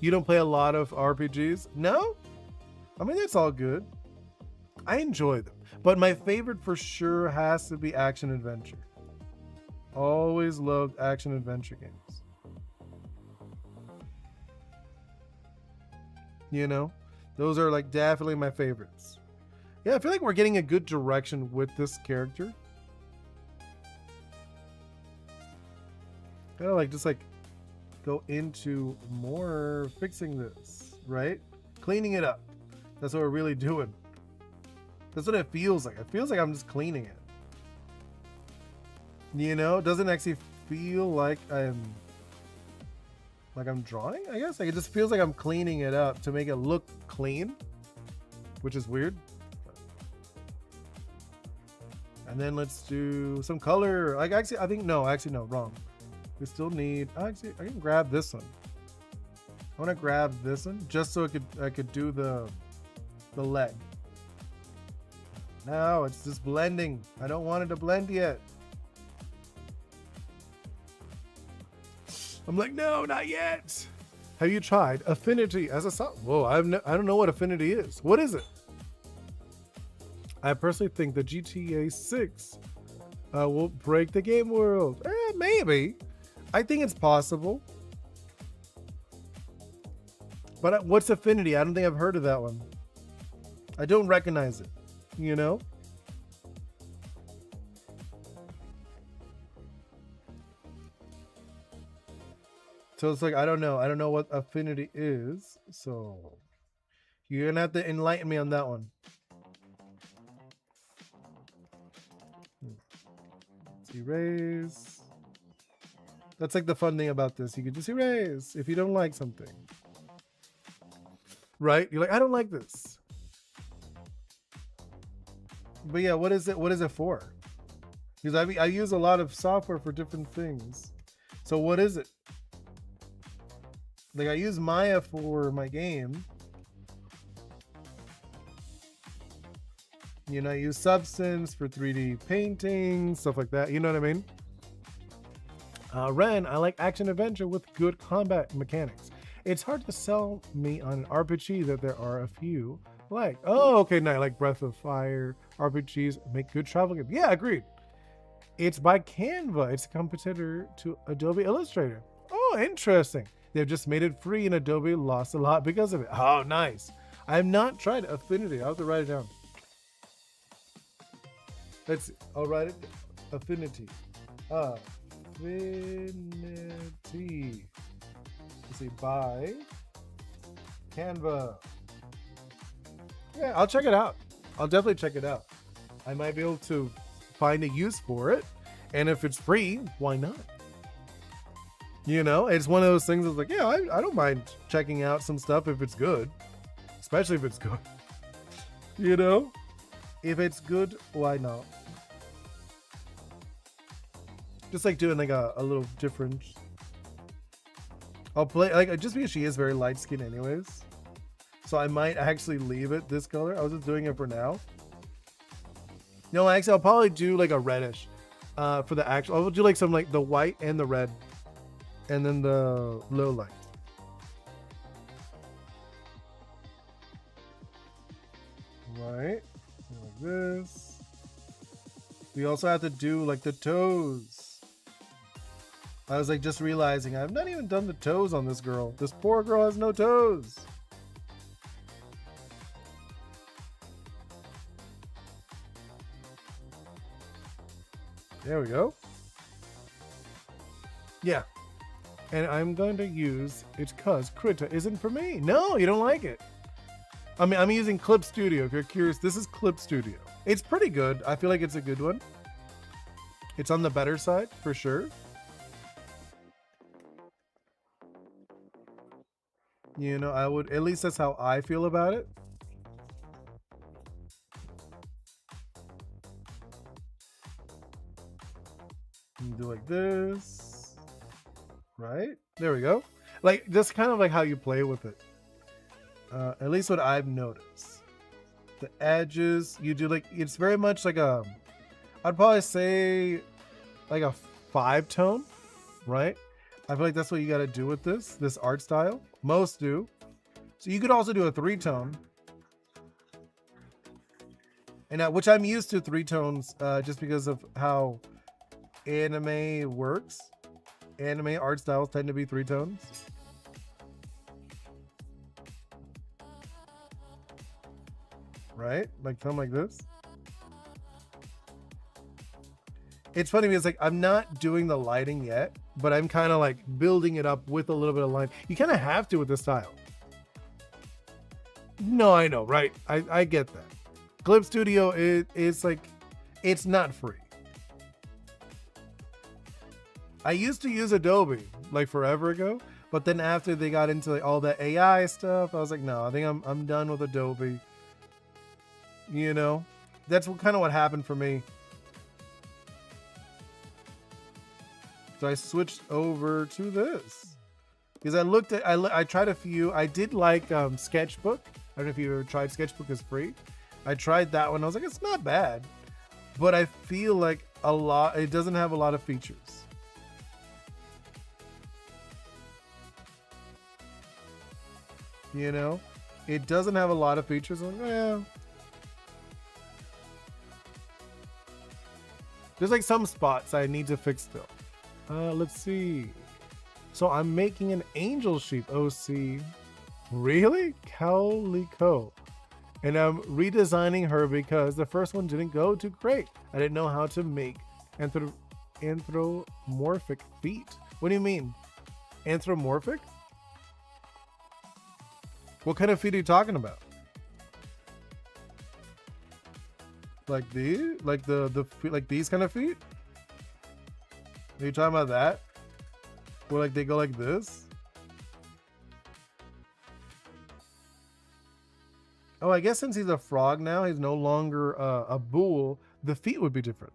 You don't play a lot of RPGs? No? I mean, that's all good. I enjoy them. But my favorite for sure has to be action adventure. Always loved action adventure games. You know? Those are like definitely my favorites. Yeah, I feel like we're getting a good direction with this character. Gotta like just like go into more fixing this, right? Cleaning it up. That's what we're really doing. That's what it feels like. It feels like I'm just cleaning it. You know, it doesn't actually feel like I'm drawing, I guess. Like it just feels like I'm cleaning it up to make it look clean, which is weird. And then let's do some color. Like actually, I think no, wrong. We still need, actually, I can grab this one. I want to grab this one just so I could do the leg. No, it's just blending. I don't want it to blend yet. I'm like, no, not yet. Have you tried Affinity as a song? Whoa, I don't know what Affinity is. What is it? I personally think that GTA 6 will break the game world. Maybe. I think it's possible. But what's Affinity? I don't think I've heard of that one. I don't recognize it, you know? So it's like, I don't know what Affinity is. So you're gonna have to enlighten me on that one. Let's erase. That's like the fun thing about this. You can just erase if you don't like something. Right? You're like, I don't like this. But yeah, what is it? What is it for? Because I use a lot of software for different things. So what is it? Like I use Maya for my game. You know, I use Substance for 3D painting, stuff like that. You know what I mean? Ren, I like action adventure with good combat mechanics. It's hard to sell me on an RPG that there are a few like. Oh, okay, nice. Like Breath of Fire RPGs make good travel games. Yeah, agreed. It's by Canva. It's a competitor to Adobe Illustrator. Oh, interesting. They've just made it free and Adobe lost a lot because of it. Oh, nice. I have not tried Affinity. I'll have to write it down. Let's see. I'll write it. Affinity. Affinity. Let's see. By Canva. Yeah, I'll check it out. I'll definitely check it out. I might be able to find a use for it. And if it's free, why not? You know, it's one of those things that's like, yeah, I don't mind checking out some stuff if it's good. Especially if it's good. You know? If it's good, why not? Just like doing like a little different. I'll play, like, just because she is very light skinned anyways. So I might actually leave it this color. I was just doing it for now. No, actually, I'll probably do like a reddish for the actual. I'll do like some like the white and the red, and then the low light. Right, like this. We also have to do like the toes. I was like just realizing I've not even done the toes on this girl. This poor girl has no toes. There we go. Yeah. And I'm going to use it's cuz Krita isn't for me. No, you don't like it. I mean, I'm using Clip Studio. If you're curious, this is Clip Studio. It's pretty good. I feel like it's a good one. It's on the better side for sure. You know, I would, at least that's how I feel about it. You do like this, right? There we go. Like, just kind of like how you play with it. At least what I've noticed. The edges, you do like, it's very much like a, I'd probably say like a 5-tone, right? I feel like that's what you got to do with this art style. Most do. So you could also do a 3-tone. And which I'm used to 3 tones just because of how anime works. Anime art styles tend to be 3 tones. Right? Like something like this. It's funny because like I'm not doing the lighting yet, but I'm kind of like building it up with a little bit of line. You kind of have to with this style. No, I know, right? I get that. Clip Studio is like, it's not free. I used to use Adobe like forever ago, but then after they got into like all that AI stuff, I was like, no, I think I'm done with Adobe. You know, that's kind of what happened for me. So I switched over to this because I looked at, I tried a few. I did like Sketchbook. I don't know if you ever tried Sketchbook, is free. I tried that one. I was like, it's not bad, but I feel like it doesn't have a lot of features. You know, it doesn't have a lot of features. I'm like, well, there's like some spots I need to fix still. Let's see. So I'm making an angel sheep OC. Really? Calico. And I'm redesigning her because the first one didn't go too great. I didn't know how to make anthropomorphic feet. What do you mean? Anthropomorphic? What kind of feet are you talking about? Like these? Like the feet, like these kind of feet? Are you talking about that? Where like they go like this? Oh, I guess since he's a frog now, he's no longer a bull, the feet would be different.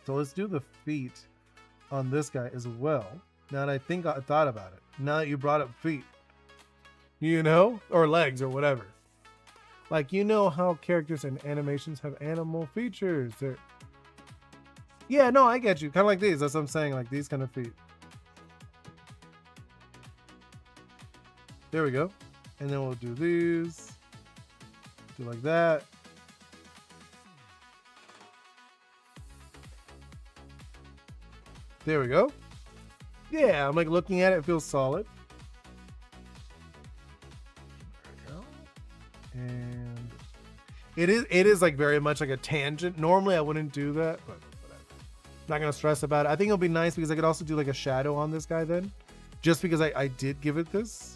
So let's do the feet on this guy as well. Now that I thought about it. Now that you brought up feet. You know? Or legs or whatever. Like, you know how characters and animations have animal features. Yeah, no, I get you. Kind of like these. That's what I'm saying. Like these kind of feet. There we go. And then we'll do these. Do like that. There we go. Yeah, I'm like looking at it, it feels solid. There we go. And it is like very much like a tangent. Normally I wouldn't do that, but whatever. Not gonna stress about it. I think it'll be nice because I could also do like a shadow on this guy then. Just because I did give it this.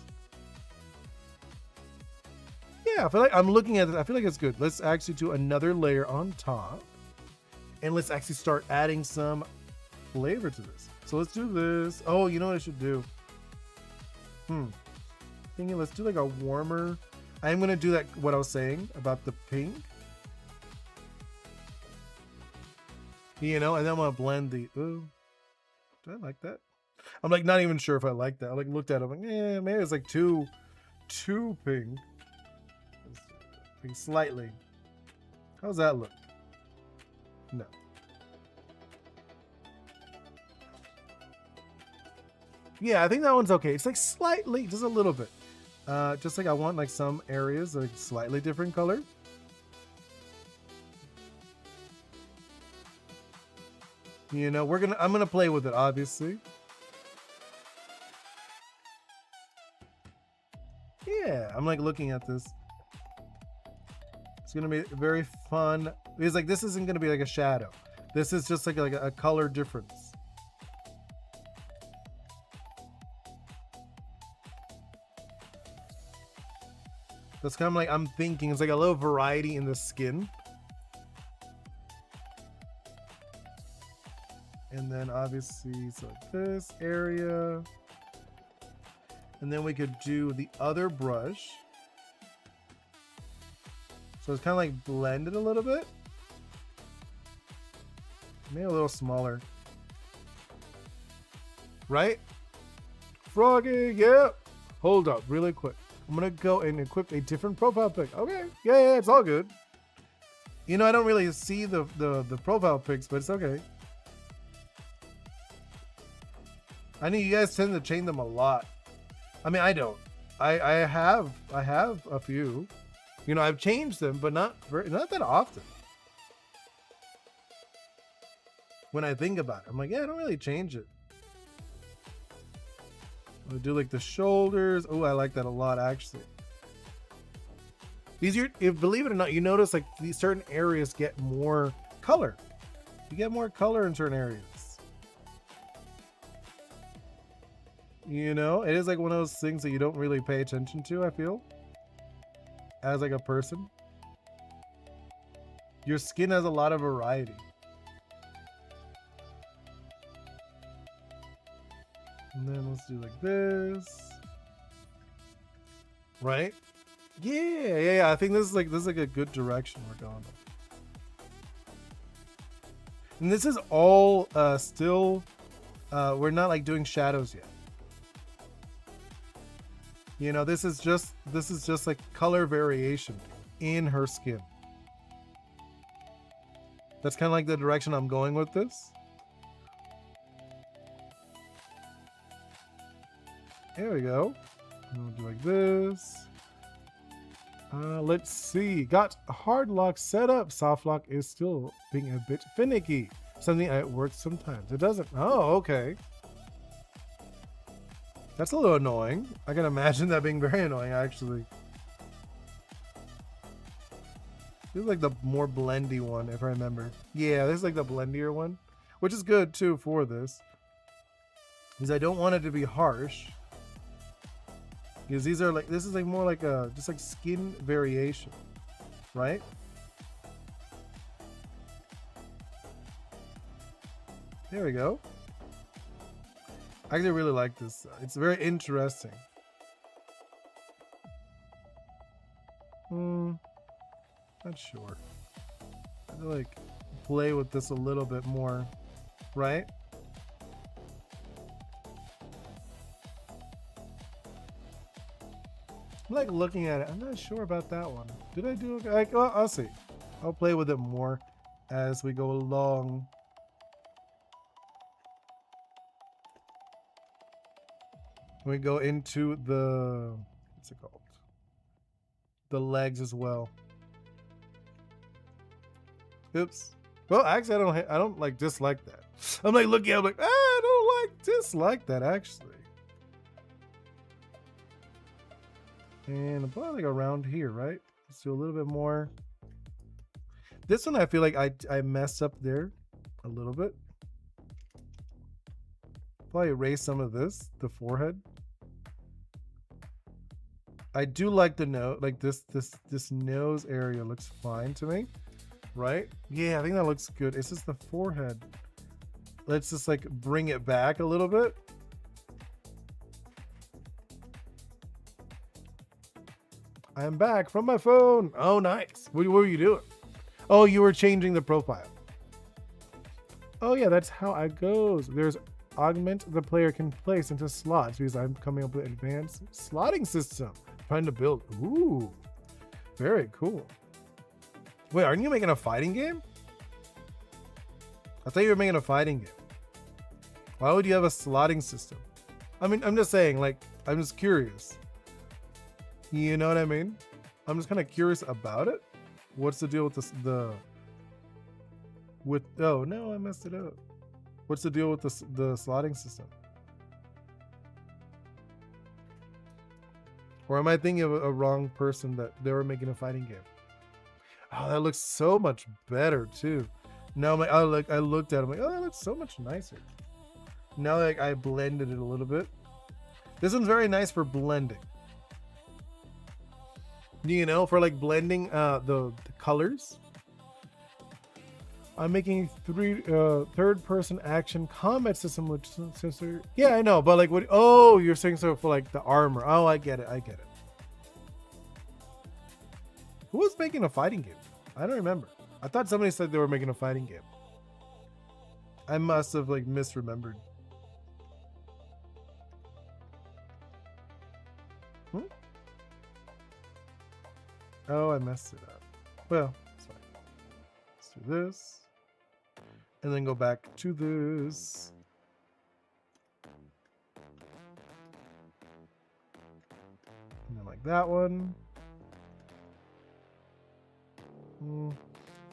Yeah, I feel like I'm looking at it. I feel like it's good. Let's actually do another layer on top. And let's actually start adding some flavor to this. So let's do this. Oh, you know what I should do? Thinking let's do like a warmer. I'm gonna do that what I was saying about the pink. You know, and then I'm gonna blend the ooh. Do I like that? I'm like not even sure if I like that. I like looked at it, I'm like, yeah, maybe it's like too pink. Pink slightly. How's that look? No. Yeah, I think that one's okay. It's like slightly, just a little bit. Just like I want like some areas like slightly different color. You know, I'm gonna play with it, obviously. Yeah, I'm like looking at this. It's gonna be very fun. Because like this isn't gonna be like a shadow. This is just like a color difference. That's kind of like I'm thinking. It's like a little variety in the skin. And then obviously, so this area. And then we could do the other brush. So it's kind of like blended a little bit. Maybe a little smaller. Right? Froggy, yeah. Hold up, really quick. I'm gonna go and equip a different profile pic. Okay, yeah, it's all good. You know, I don't really see the profile pics, but it's okay. I know you guys tend to change them a lot. I mean, I don't. I have a few. You know, I've changed them, but not that often. When I think about it, I'm like, yeah, I don't really change it. I'll do like the shoulders. Oh, I like that a lot, actually. These are, if believe it or not, you notice like these certain areas get more color. You get more color in certain areas. You know, it is like one of those things that you don't really pay attention to, I feel, as like a person. Your skin has a lot of variety. And then let's do like this. Right? Yeah. I think this is like a good direction we're going. And this is all still we're not like doing shadows yet. You know, this is just like color variation in her skin. That's kind of like the direction I'm going with this. There we go. And we'll do like this. Let's see. Got hard lock set up. Soft lock is still being a bit finicky. Something it works sometimes. It doesn't. Oh, okay. That's a little annoying. I can imagine that being very annoying, actually. This is like the more blendy one, if I remember. Yeah, this is like the blendier one, which is good too for this, because I don't want it to be harsh. Because these are like, this is like more like a just like skin variation, right? There we go. I actually really like this. It's very interesting. Not sure. I feel like play with this a little bit more, right? I'm like looking at it. I'm not sure about that one. Did I do okay? Well, I'll see. I'll play with it more as we go along. We go into the what's it called? The legs as well. Oops. Well, actually, I don't like dislike that. I'm like looking at it, I'm like, I don't like dislike that actually. And about like around here, right? Let's do a little bit more. This one I feel like I messed up there a little bit. Probably erase some of this, the forehead. I do like the nose, like this nose area looks fine to me, right? Yeah, I think that looks good. It's just the forehead. Let's just like bring it back a little bit. I'm back from my phone. Oh, nice. What were you doing? Oh, you were changing the profile. Oh yeah, that's how it goes. There's augment the player can place into slots because I'm coming up with advanced slotting system. Trying to build. Ooh, very cool. Wait, aren't you making a fighting game? I thought you were making a fighting game. Why would you have a slotting system? I mean, I'm just saying, like, I'm just curious. You know what I mean? I'm just kind of curious about it. What's the deal with this? Oh no, I messed it up. What's the deal with the slotting system? Or am I thinking of a wrong person that they were making a fighting game? Oh, that looks so much better too. Now I'm like, oh, I looked at it, I'm like, oh, that looks so much nicer. Now like I blended it a little bit. This one's very nice for blending. You know, for like blending the colors. I'm making third-person action combat system with sensor. Yeah, I know, but like what? Oh, you're saying so for like the armor. Oh, I get it. I get it. Who was making a fighting game? I don't remember. I thought somebody said they were making a fighting game. I must have like misremembered. Oh, I messed it up. Well, sorry. Let's do this. And then go back to this. And then like that one. I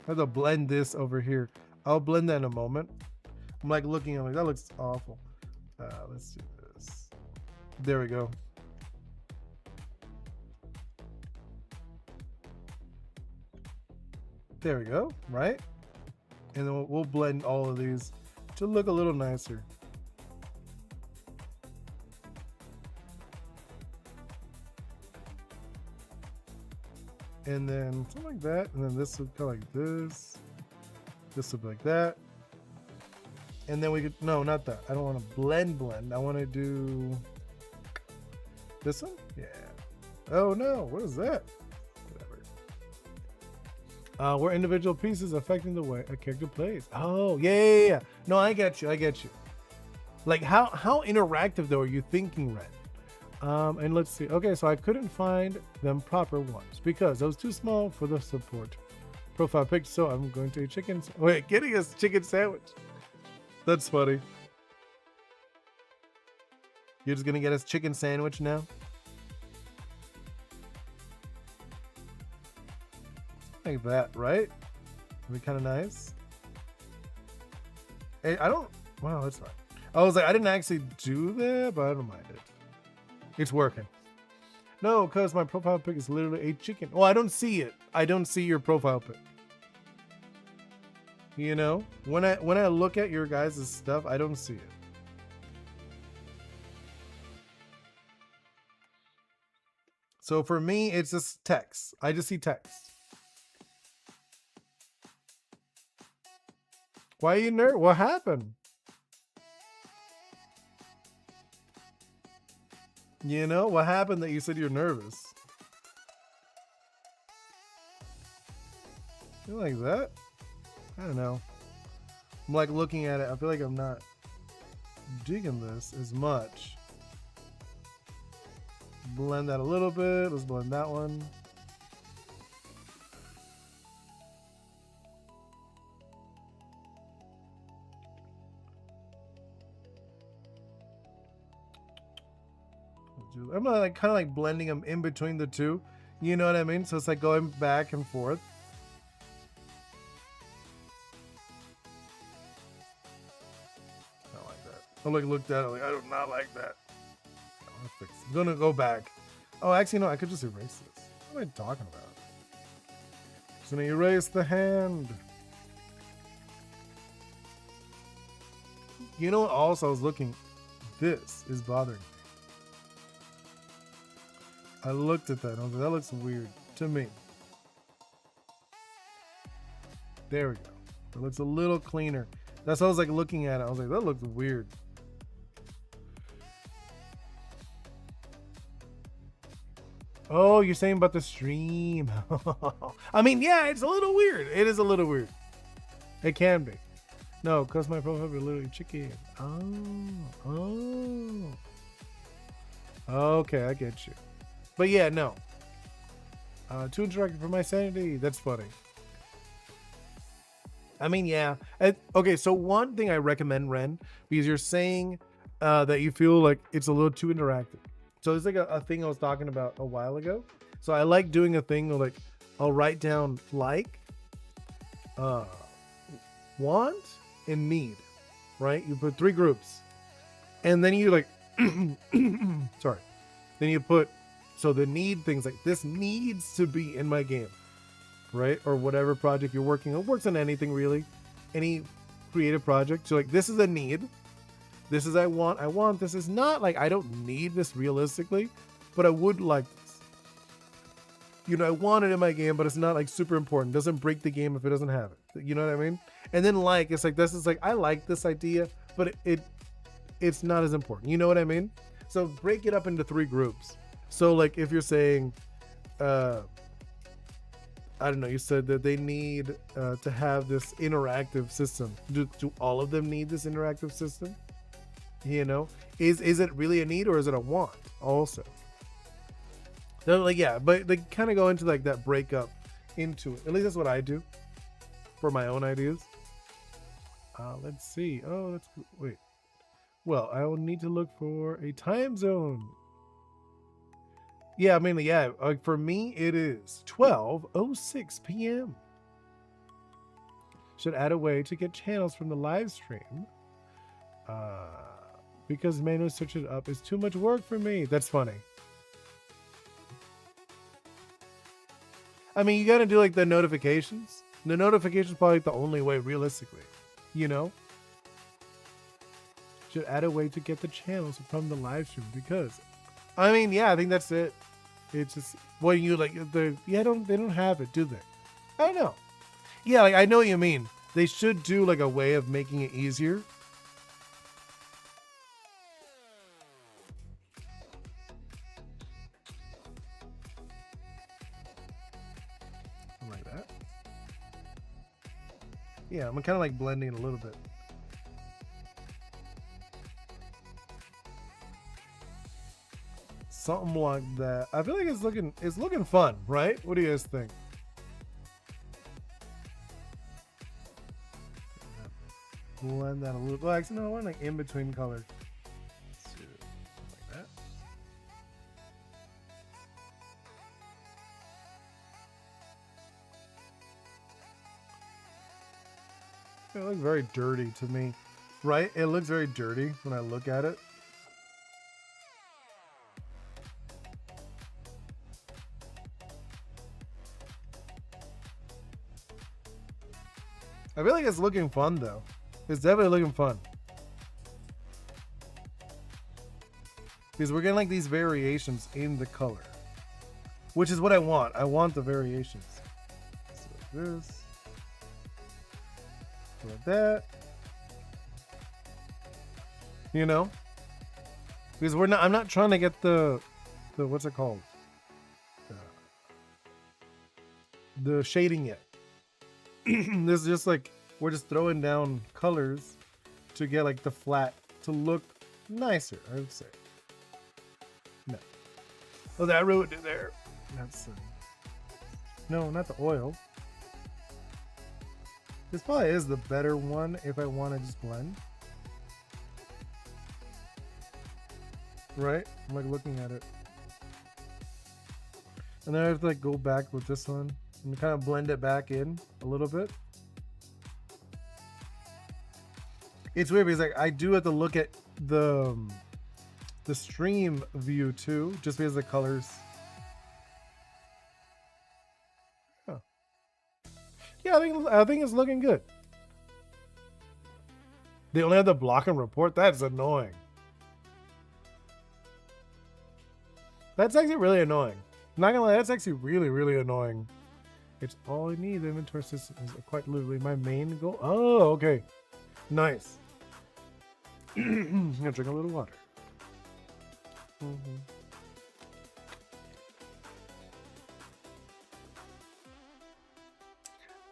have to blend this over here. I'll blend that in a moment. I'm like looking at like that looks awful. Let's do this. There we go. There we go, right? And then we'll blend all of these to look a little nicer. And then something like that. And then this would go like this. This would be like that. And then we could, no, not that. I don't want to blend. I want to do this one. Yeah. Oh no, what is that? Where individual pieces affecting the way a character plays. Oh, yeah. No, I get you. Like how interactive though are you thinking, Red? And let's see. Okay, so I couldn't find them proper ones because I was too small for the support profile pic. So I'm going to getting us chicken sandwich. That's funny. You're just gonna get us chicken sandwich now? Like that, right? It'd be kind of nice. Hey, wow, that's fine. I was like, I didn't actually do that, but I don't mind it. It's working. No, because my profile pic is literally a chicken. Oh, I don't see it. I don't see your profile pic. You know, when I look at your guys' stuff, I don't see it. So for me, it's just text. I just see text. Why are you nervous? What happened? You know, what happened that you said you're nervous? You like that? I don't know. I'm like looking at it. I feel like I'm not digging this as much. Blend that a little bit. Let's blend that one. I'm like kind of like blending them in between the two. You know what I mean? So it's like going back and forth. I don't like that. I like looked at it like I do not like that. I'm gonna go back. Oh, actually no, I could just erase this. What am I talking about? Just gonna erase the hand. You know what? Also, I was looking. This is bothering me. I looked at that and I was like, that looks weird to me. There we go. It looks a little cleaner. That's what I was like looking at it. I was like, that looks weird. Oh, you're saying about the stream. I mean, yeah, it's a little weird. It is a little weird. It can be. No, because my profile is literally chicken. Oh. Okay, I get you. But yeah, no. Too interactive for my sanity. That's funny. I mean, yeah. Okay, so one thing I recommend, Ren, because you're saying that you feel like it's a little too interactive. So it's like a thing I was talking about a while ago. So I like doing a thing where like I'll write down like, want, and need, right? You put 3 groups. And then you like, sorry. Then you put, so the need things like this needs to be in my game, right? Or whatever project you're working on. It works on anything really. Any creative project. So like this is a need. This is I want. This is not like I don't need this realistically, but I would like this. You know, I want it in my game, but it's not like super important. It doesn't break the game if it doesn't have it. You know what I mean? And then like it's like this is like I like this idea, but it's not as important. You know what I mean? So break it up into 3 groups. So like if you're saying, I don't know, you said that they need to have this interactive system. Do all of them need this interactive system? You know, is it really a need or is it a want also? They're like, yeah, but they kind of go into like that breakup into it. At least that's what I do for my own ideas. Let's see. Oh, that's wait. Well, I will need to look for a time zone. Yeah, I mean, yeah, like for me, it is 12:06 p.m. Should add a way to get channels from the live stream. Because manually search it up is too much work for me. That's funny. I mean, you got to do like the notifications. The notifications probably like the only way realistically, you know? Should add a way to get the channels from the live stream because, I mean, yeah, I think that's it. It's just when you like they don't have it, do they? I don't know. Yeah, like I know what you mean. They should do like a way of making it easier. Like that. Yeah, I'm kind of like blending a little bit. Something like that. I feel like it's looking fun, right? What do you guys think? Blend that a little. Well, actually, no, I want like in between colors. Like that. It looks very dirty to me, right? It looks very dirty when I look at it. I feel like it's looking fun though. It's definitely looking fun. Because we're getting like these variations in the color. Which is what I want. I want the variations. So like this. So like that. You know? Because I'm not trying to get the what's it called? The shading yet. This is just like we're just throwing down colors to get like the flat to look nicer, I would say. No. Oh, that ruined it there. That's no, not the oil. This probably is the better one if I want to just blend. right? I'm like looking at it. And then I have to like go back with this one and kind of blend it back in a little bit. It's weird because like I do have to look at the stream view too, just because the colors. Huh. Yeah, I think it's looking good. They only have the block and report. That's annoying. That's actually really annoying. I'm not gonna lie, that's actually really annoying. It's all I need. The inventory system is quite literally my main goal. Oh, okay. Nice. I'm gonna drink a little water.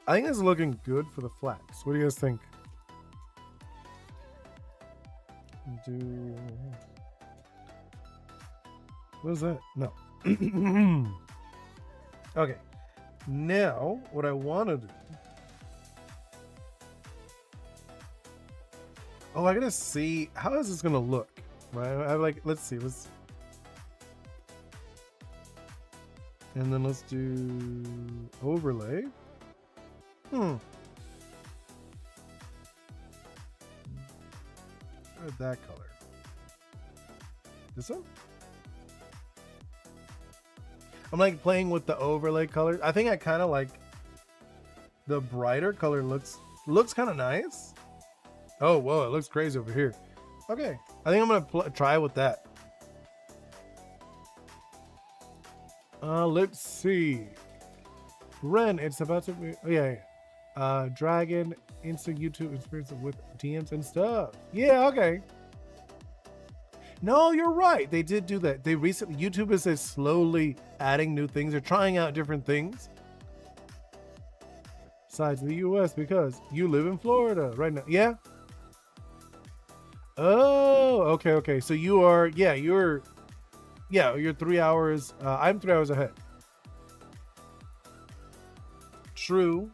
I think it's looking good for the flats. What do you guys think? What is that? No. Okay. Now, what I want to do. Oh, I gotta see. How is this gonna look? Right? I like. Let's see. And then let's do overlay. That color. This one? I'm like playing with the overlay color. I think I kind of like the brighter color. Looks kind of nice. Oh, whoa, it looks crazy over here. Okay, I think I'm gonna try with that. Let's see. Ren, it's about to be. Oh yeah. Dragon, instant YouTube experience with DMs and stuff. Yeah, okay. No, you're right. They did do that. They recently, YouTube is slowly adding new things. They're trying out different things. Besides the US, because you live in Florida right now. Yeah. Oh, okay. So you are, you're 3 hours. I'm 3 hours ahead. True.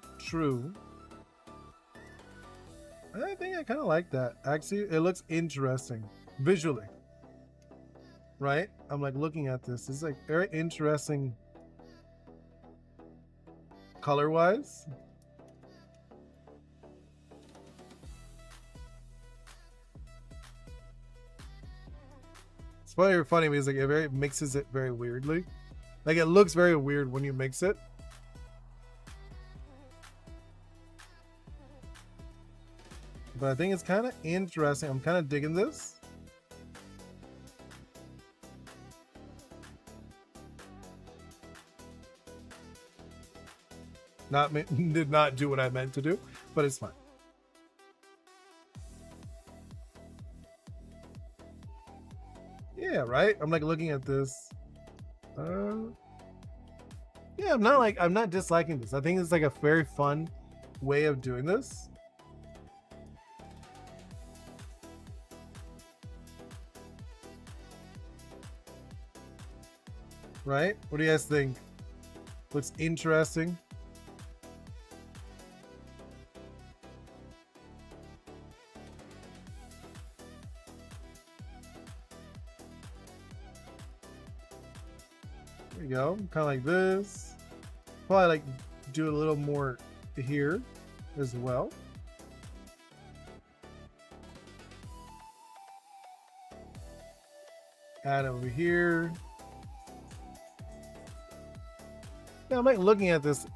I think I kind of like that. Actually, it looks interesting visually. Right? I'm like looking at this. It's like very interesting color-wise. It's very funny because like it mixes it very weirdly. Like it looks very weird when you mix it. But I think it's kind of interesting. I'm kind of digging this. Did not do what I meant to do, but it's fine. Yeah, right? I'm like looking at this. Yeah, I'm not disliking this. I think it's like a very fun way of doing this. Right? What do you guys think? Looks interesting. There you go. Kind of like this. Probably like do a little more here as well. Add over here. Yeah, I'm like looking at this.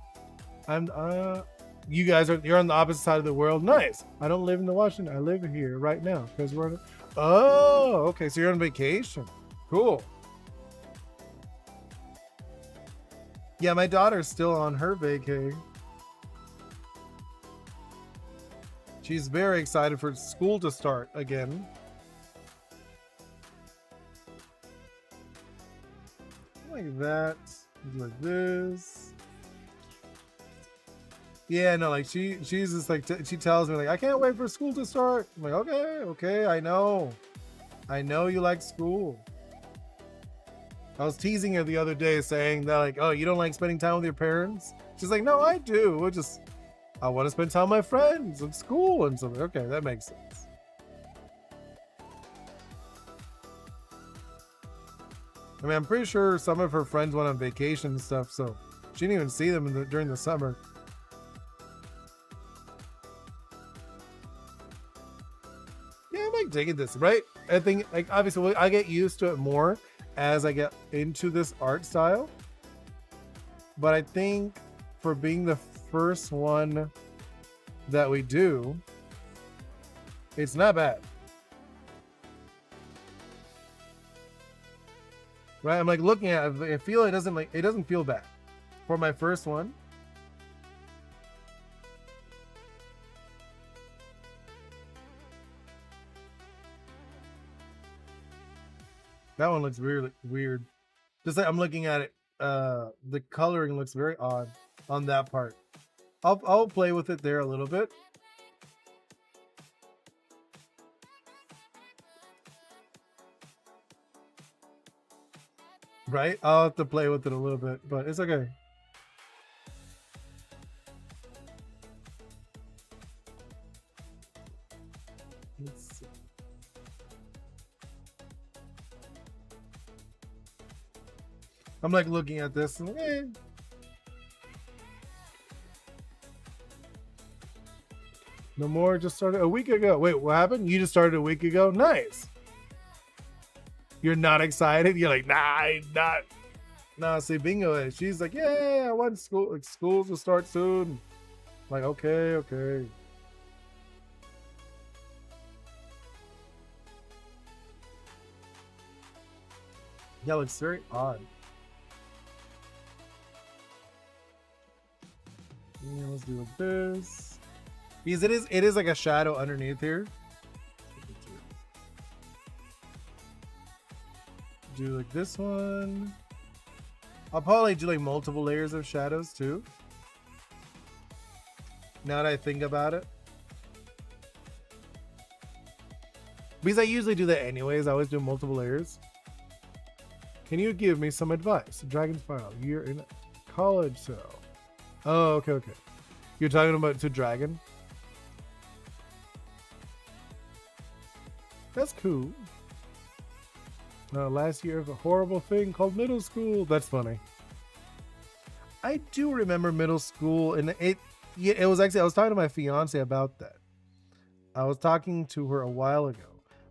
You guys you're on the opposite side of the world. Nice. I don't live in the Washington. I live here right now because we're. Oh, okay. So you're on vacation. Cool. Yeah, my daughter's still on her vacay. She's very excited for school to start again. Like that. Like this. Yeah, no, like she's just like she tells me like I can't wait for school to start. I'm like okay, I know you like school. I was teasing her the other day saying that like, oh, you don't like spending time with your parents? She's like, no, I do. I want to spend time with my friends at school and something. Okay, that makes sense. I mean, I'm pretty sure some of her friends went on vacation and stuff, so she didn't even see them during the summer. Yeah, I'm like digging this, right? I think, like, obviously I get used to it more as I get into this art style. But I think for being the first one that we do, it's not bad. Right? I'm like looking at it, I feel it doesn't feel bad for my first one. That one looks really weird. Just like I'm looking at it, the coloring looks very odd on that part. I'll play with it there a little bit. Right? I'll have to play with it a little bit, but it's okay. Let's see. I'm like looking at this and No more just started a week ago. Wait, what happened? You just started a week ago? Nice. You're not excited? You're like, nah, I'm not. Nah, see, Bingo, she's like, yeah, I want school. Like, schools will start soon. I'm like, okay. Yeah, it looks very odd. Yeah, let's do this. Because it is like a shadow underneath here. Do like this one. I'll probably do like multiple layers of shadows too. Now that I think about it. Because I usually do that anyways. I always do multiple layers. Can you give me some advice? Dragon's File. You're in college, so. Oh, okay. You're talking about to Dragon? That's cool. Last year of a horrible thing called middle school. That's funny. I do remember middle school, and it was actually, I was talking to my fiance about that. I was talking to her a while ago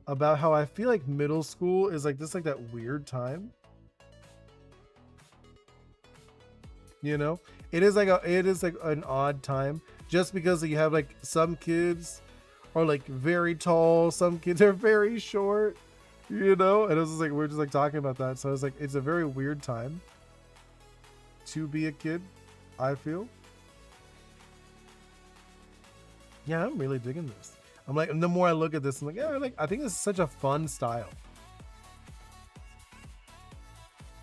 about how I feel like middle school is like this, like that weird time. You know, it is like an odd time just because you have like some kids are like very tall, some kids are very short. You know, and it was just like we're just like talking about that. So it's like it's a very weird time to be a kid, I feel. Yeah, I'm really digging this. I'm like, and the more I look at this, I'm like, yeah, like I think this is such a fun style.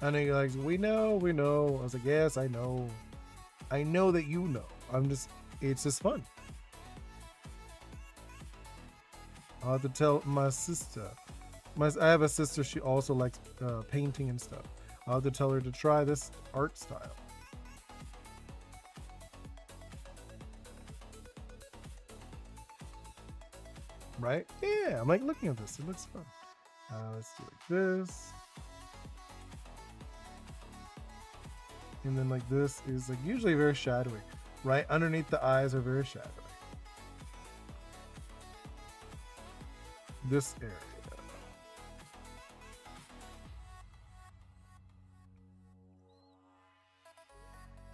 And then you're like, we know. I was like, yes, I know that you know. It's just fun. I'll have to tell my sister. I have a sister, she also likes painting and stuff. I'll have to tell her to try this art style. Right? Yeah, I'm like looking at this. It looks fun. Let's do like this. And then like this is like usually very shadowy. Right? Underneath the eyes are very shadowy. This area.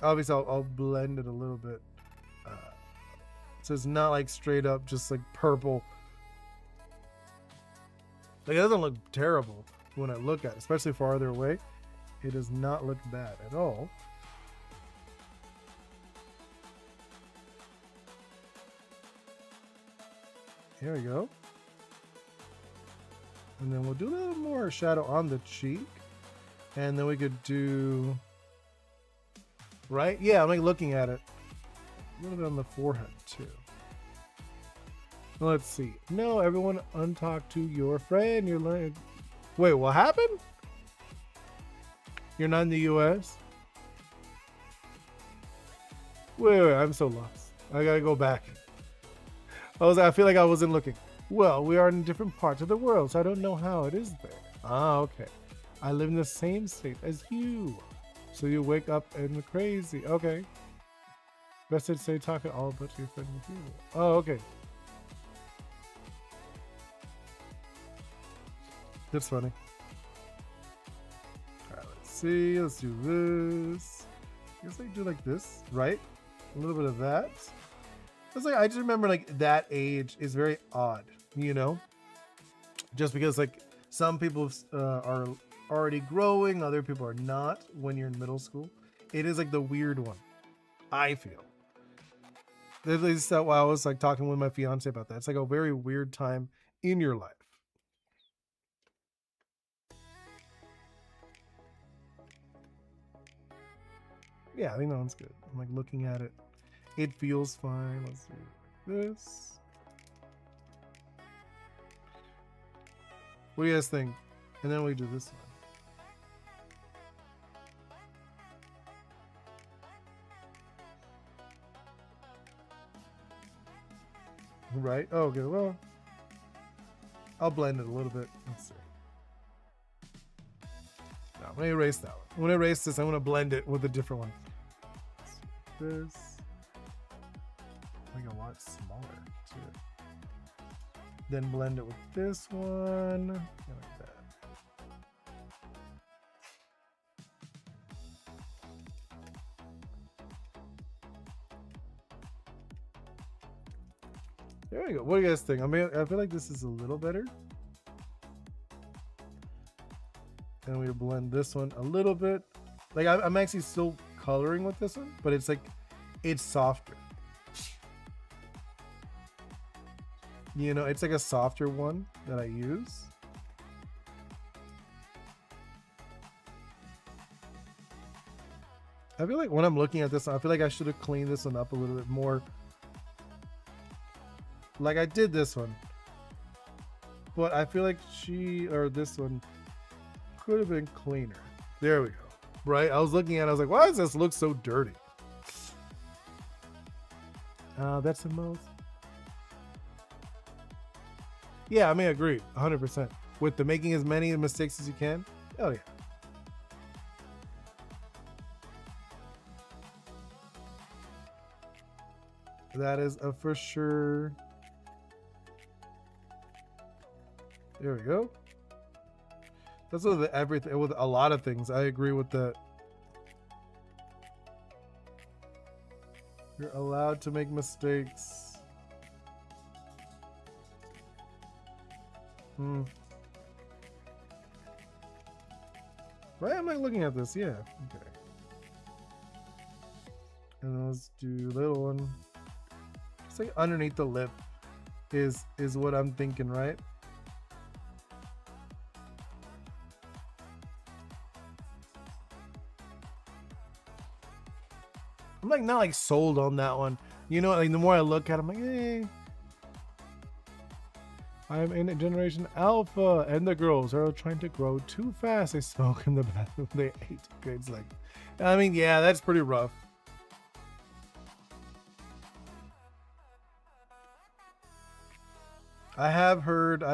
Obviously I'll blend it a little bit so it's not like straight up just like purple. Like it doesn't look terrible when I look at it, especially farther away. It does not look bad at all. Here we go. And then we'll do a little more shadow on the cheek, and then we could do right? Yeah, I'm like looking at it. A little bit on the forehead too. Let's see. No, everyone untalk to your friend. You're like, wait, what happened? You're not in the US? Wait, I'm so lost. I gotta go back. I feel like I wasn't looking. Well, we are in different parts of the world, so I don't know how it is there. Ah, okay. I live in the same state as you. So you wake up and crazy. Okay. Best to say talking all about your friend with you. Oh, okay. That's funny. Alright, let's see. Let's do this. I guess I do like this, right? A little bit of that. It's like I just remember like that age is very odd, you know? Just because like some people are already growing, other people are not when you're in middle school. It is like the weird one, I feel. At least that while I was like talking with my fiance about that. It's like a very weird time in your life. Yeah, I think that one's good. I'm like looking at it. It feels fine. Let's do this. What do you guys think? And then we do this one. Right? Oh, okay. Well, I'll blend it a little bit. Let's see. No, I'm going to erase that one. I'm going to erase this. I'm going to blend it with a different one. This. Make it a lot smaller, too. Then blend it with this one. Like that. There we go. What do you guys think? I mean, I feel like this is a little better. And we blend this one a little bit. Like I'm actually still coloring with this one, but it's like it's softer. You know, it's like a softer one that I use. I feel like when I'm looking at this, I feel like I should have cleaned this one up a little bit more. Like I did this one. But I feel like this one could have been cleaner. There we go. Right? I was looking at it, I was like, why does this look so dirty? That's the most. Yeah, I mean, I agree 100% with the making as many mistakes as you can. Oh yeah. That is a for sure. There we go. That's with everything, with a lot of things. I agree with that. You're allowed to make mistakes. Right? I'm not looking at this. Yeah. Okay. And then let's do little one. It's like underneath the lip is what I'm thinking, right? I'm like not like sold on that one. You know, like the more I look at it, I'm like, hey. I'm in Generation Alpha, and the girls are trying to grow too fast. They smoke in the bathroom. They ate grades like, I mean, yeah, that's pretty rough. I've heard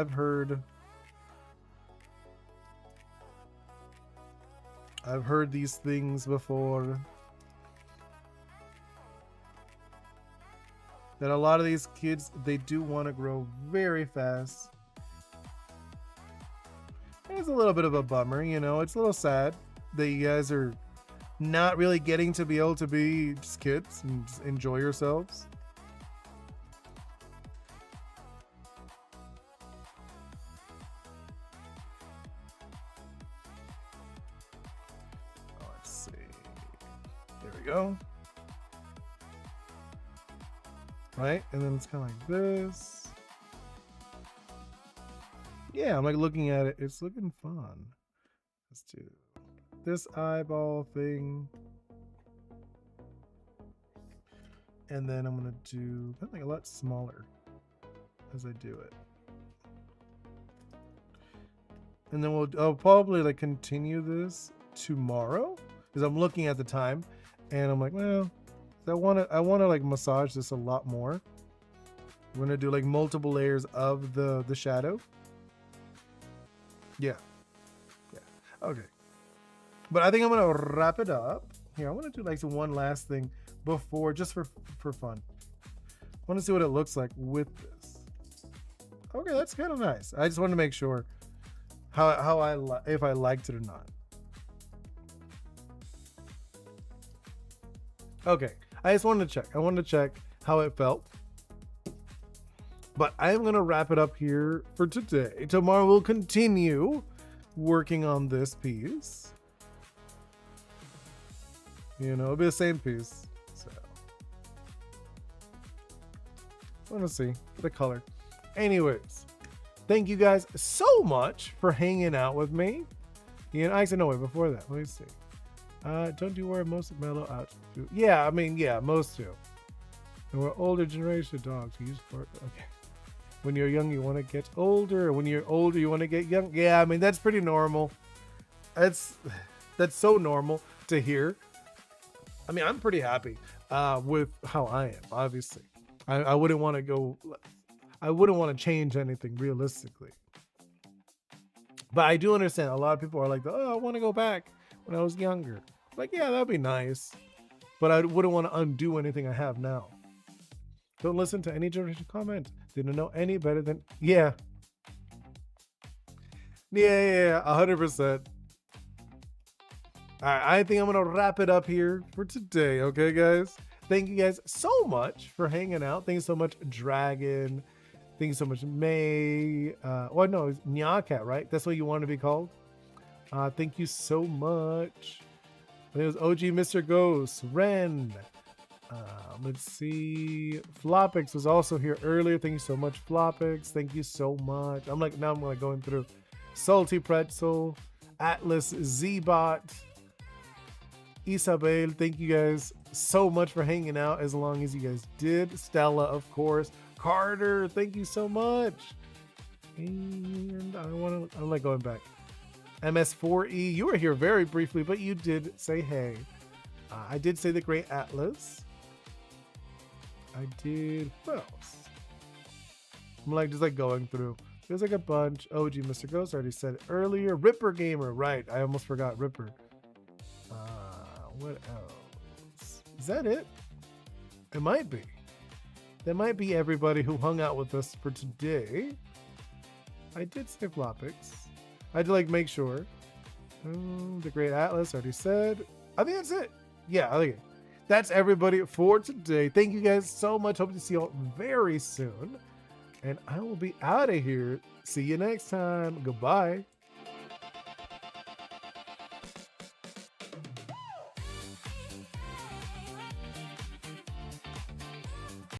these things before. That a lot of these kids, they do want to grow very fast. And it's a little bit of a bummer, you know, it's a little sad that you guys are not really getting to be able to be just kids and just enjoy yourselves. Oh, let's see. There we go. Right? And then it's kind of like this. Yeah, I'm like looking at it. It's looking fun. Let's do this eyeball thing. And then I'm going to do kind of like a lot smaller as I do it. And then I'll probably like continue this tomorrow because I'm looking at the time and I'm like, well, I want to like massage this a lot more. We're gonna do like multiple layers of the shadow. Yeah. Okay. But I think I'm gonna wrap it up. Here, I want to do like one last thing before, just for fun. I want to see what it looks like with this. Okay, that's kind of nice. I just want to make sure if I liked it or not. Okay, I just wanted to check. I wanted to check how it felt. But I'm gonna wrap it up here for today. Tomorrow we'll continue working on this piece. You know, it'll be the same piece. So I want to see the color. Anyways, thank you guys so much for hanging out with me. You know, actually, no, wait, before that, let me see. Don't you worry, most of mellow out. Yeah, I mean, yeah, most do. And we're older generation dogs. Use for okay. When you're young, you want to get older. When you're older, you want to get young. Yeah, I mean, that's pretty normal. That's so normal to hear. I mean, I'm pretty happy with how I am, obviously. I wouldn't want to change anything realistically. But I do understand a lot of people are like, oh, I want to go back when I was younger. Like, yeah, that'd be nice. But I wouldn't want to undo anything I have now. Don't listen to any generation comment. Didn't know any better than, yeah. Yeah, 100%. All right, I think I'm going to wrap it up here for today. Okay, guys? Thank you guys so much for hanging out. Thank you so much, Dragon. Thank you so much, May. Well, no, it's Nyakat, right? That's what you want to be called? Thank you so much. I think it was OG Mr. Ghost, Ren. Let's see. Flopix was also here earlier. Thank you so much, Flopix. Thank you so much. Now I'm like going through. Salty Pretzel, Atlas, Z-Bot, Isabel. Thank you guys so much for hanging out as long as you guys did. Stella, of course. Carter, thank you so much. And I'm like going back. MS4E, you were here very briefly, but you did say hey. I did say the Great Atlas. I did. What else? I'm like just like going through. There's like a bunch. OG Mr. Ghost already said it earlier. Ripper Gamer, right? I almost forgot Ripper. What else? Is that it? It might be. That might be everybody who hung out with us for today. I did say Flopix. I had to like make sure. The Great Atlas already said. I think that's it. Yeah, I think it. That's everybody for today. Thank you guys so much. Hope to see you all very soon. And I will be out of here. See you next time. Goodbye.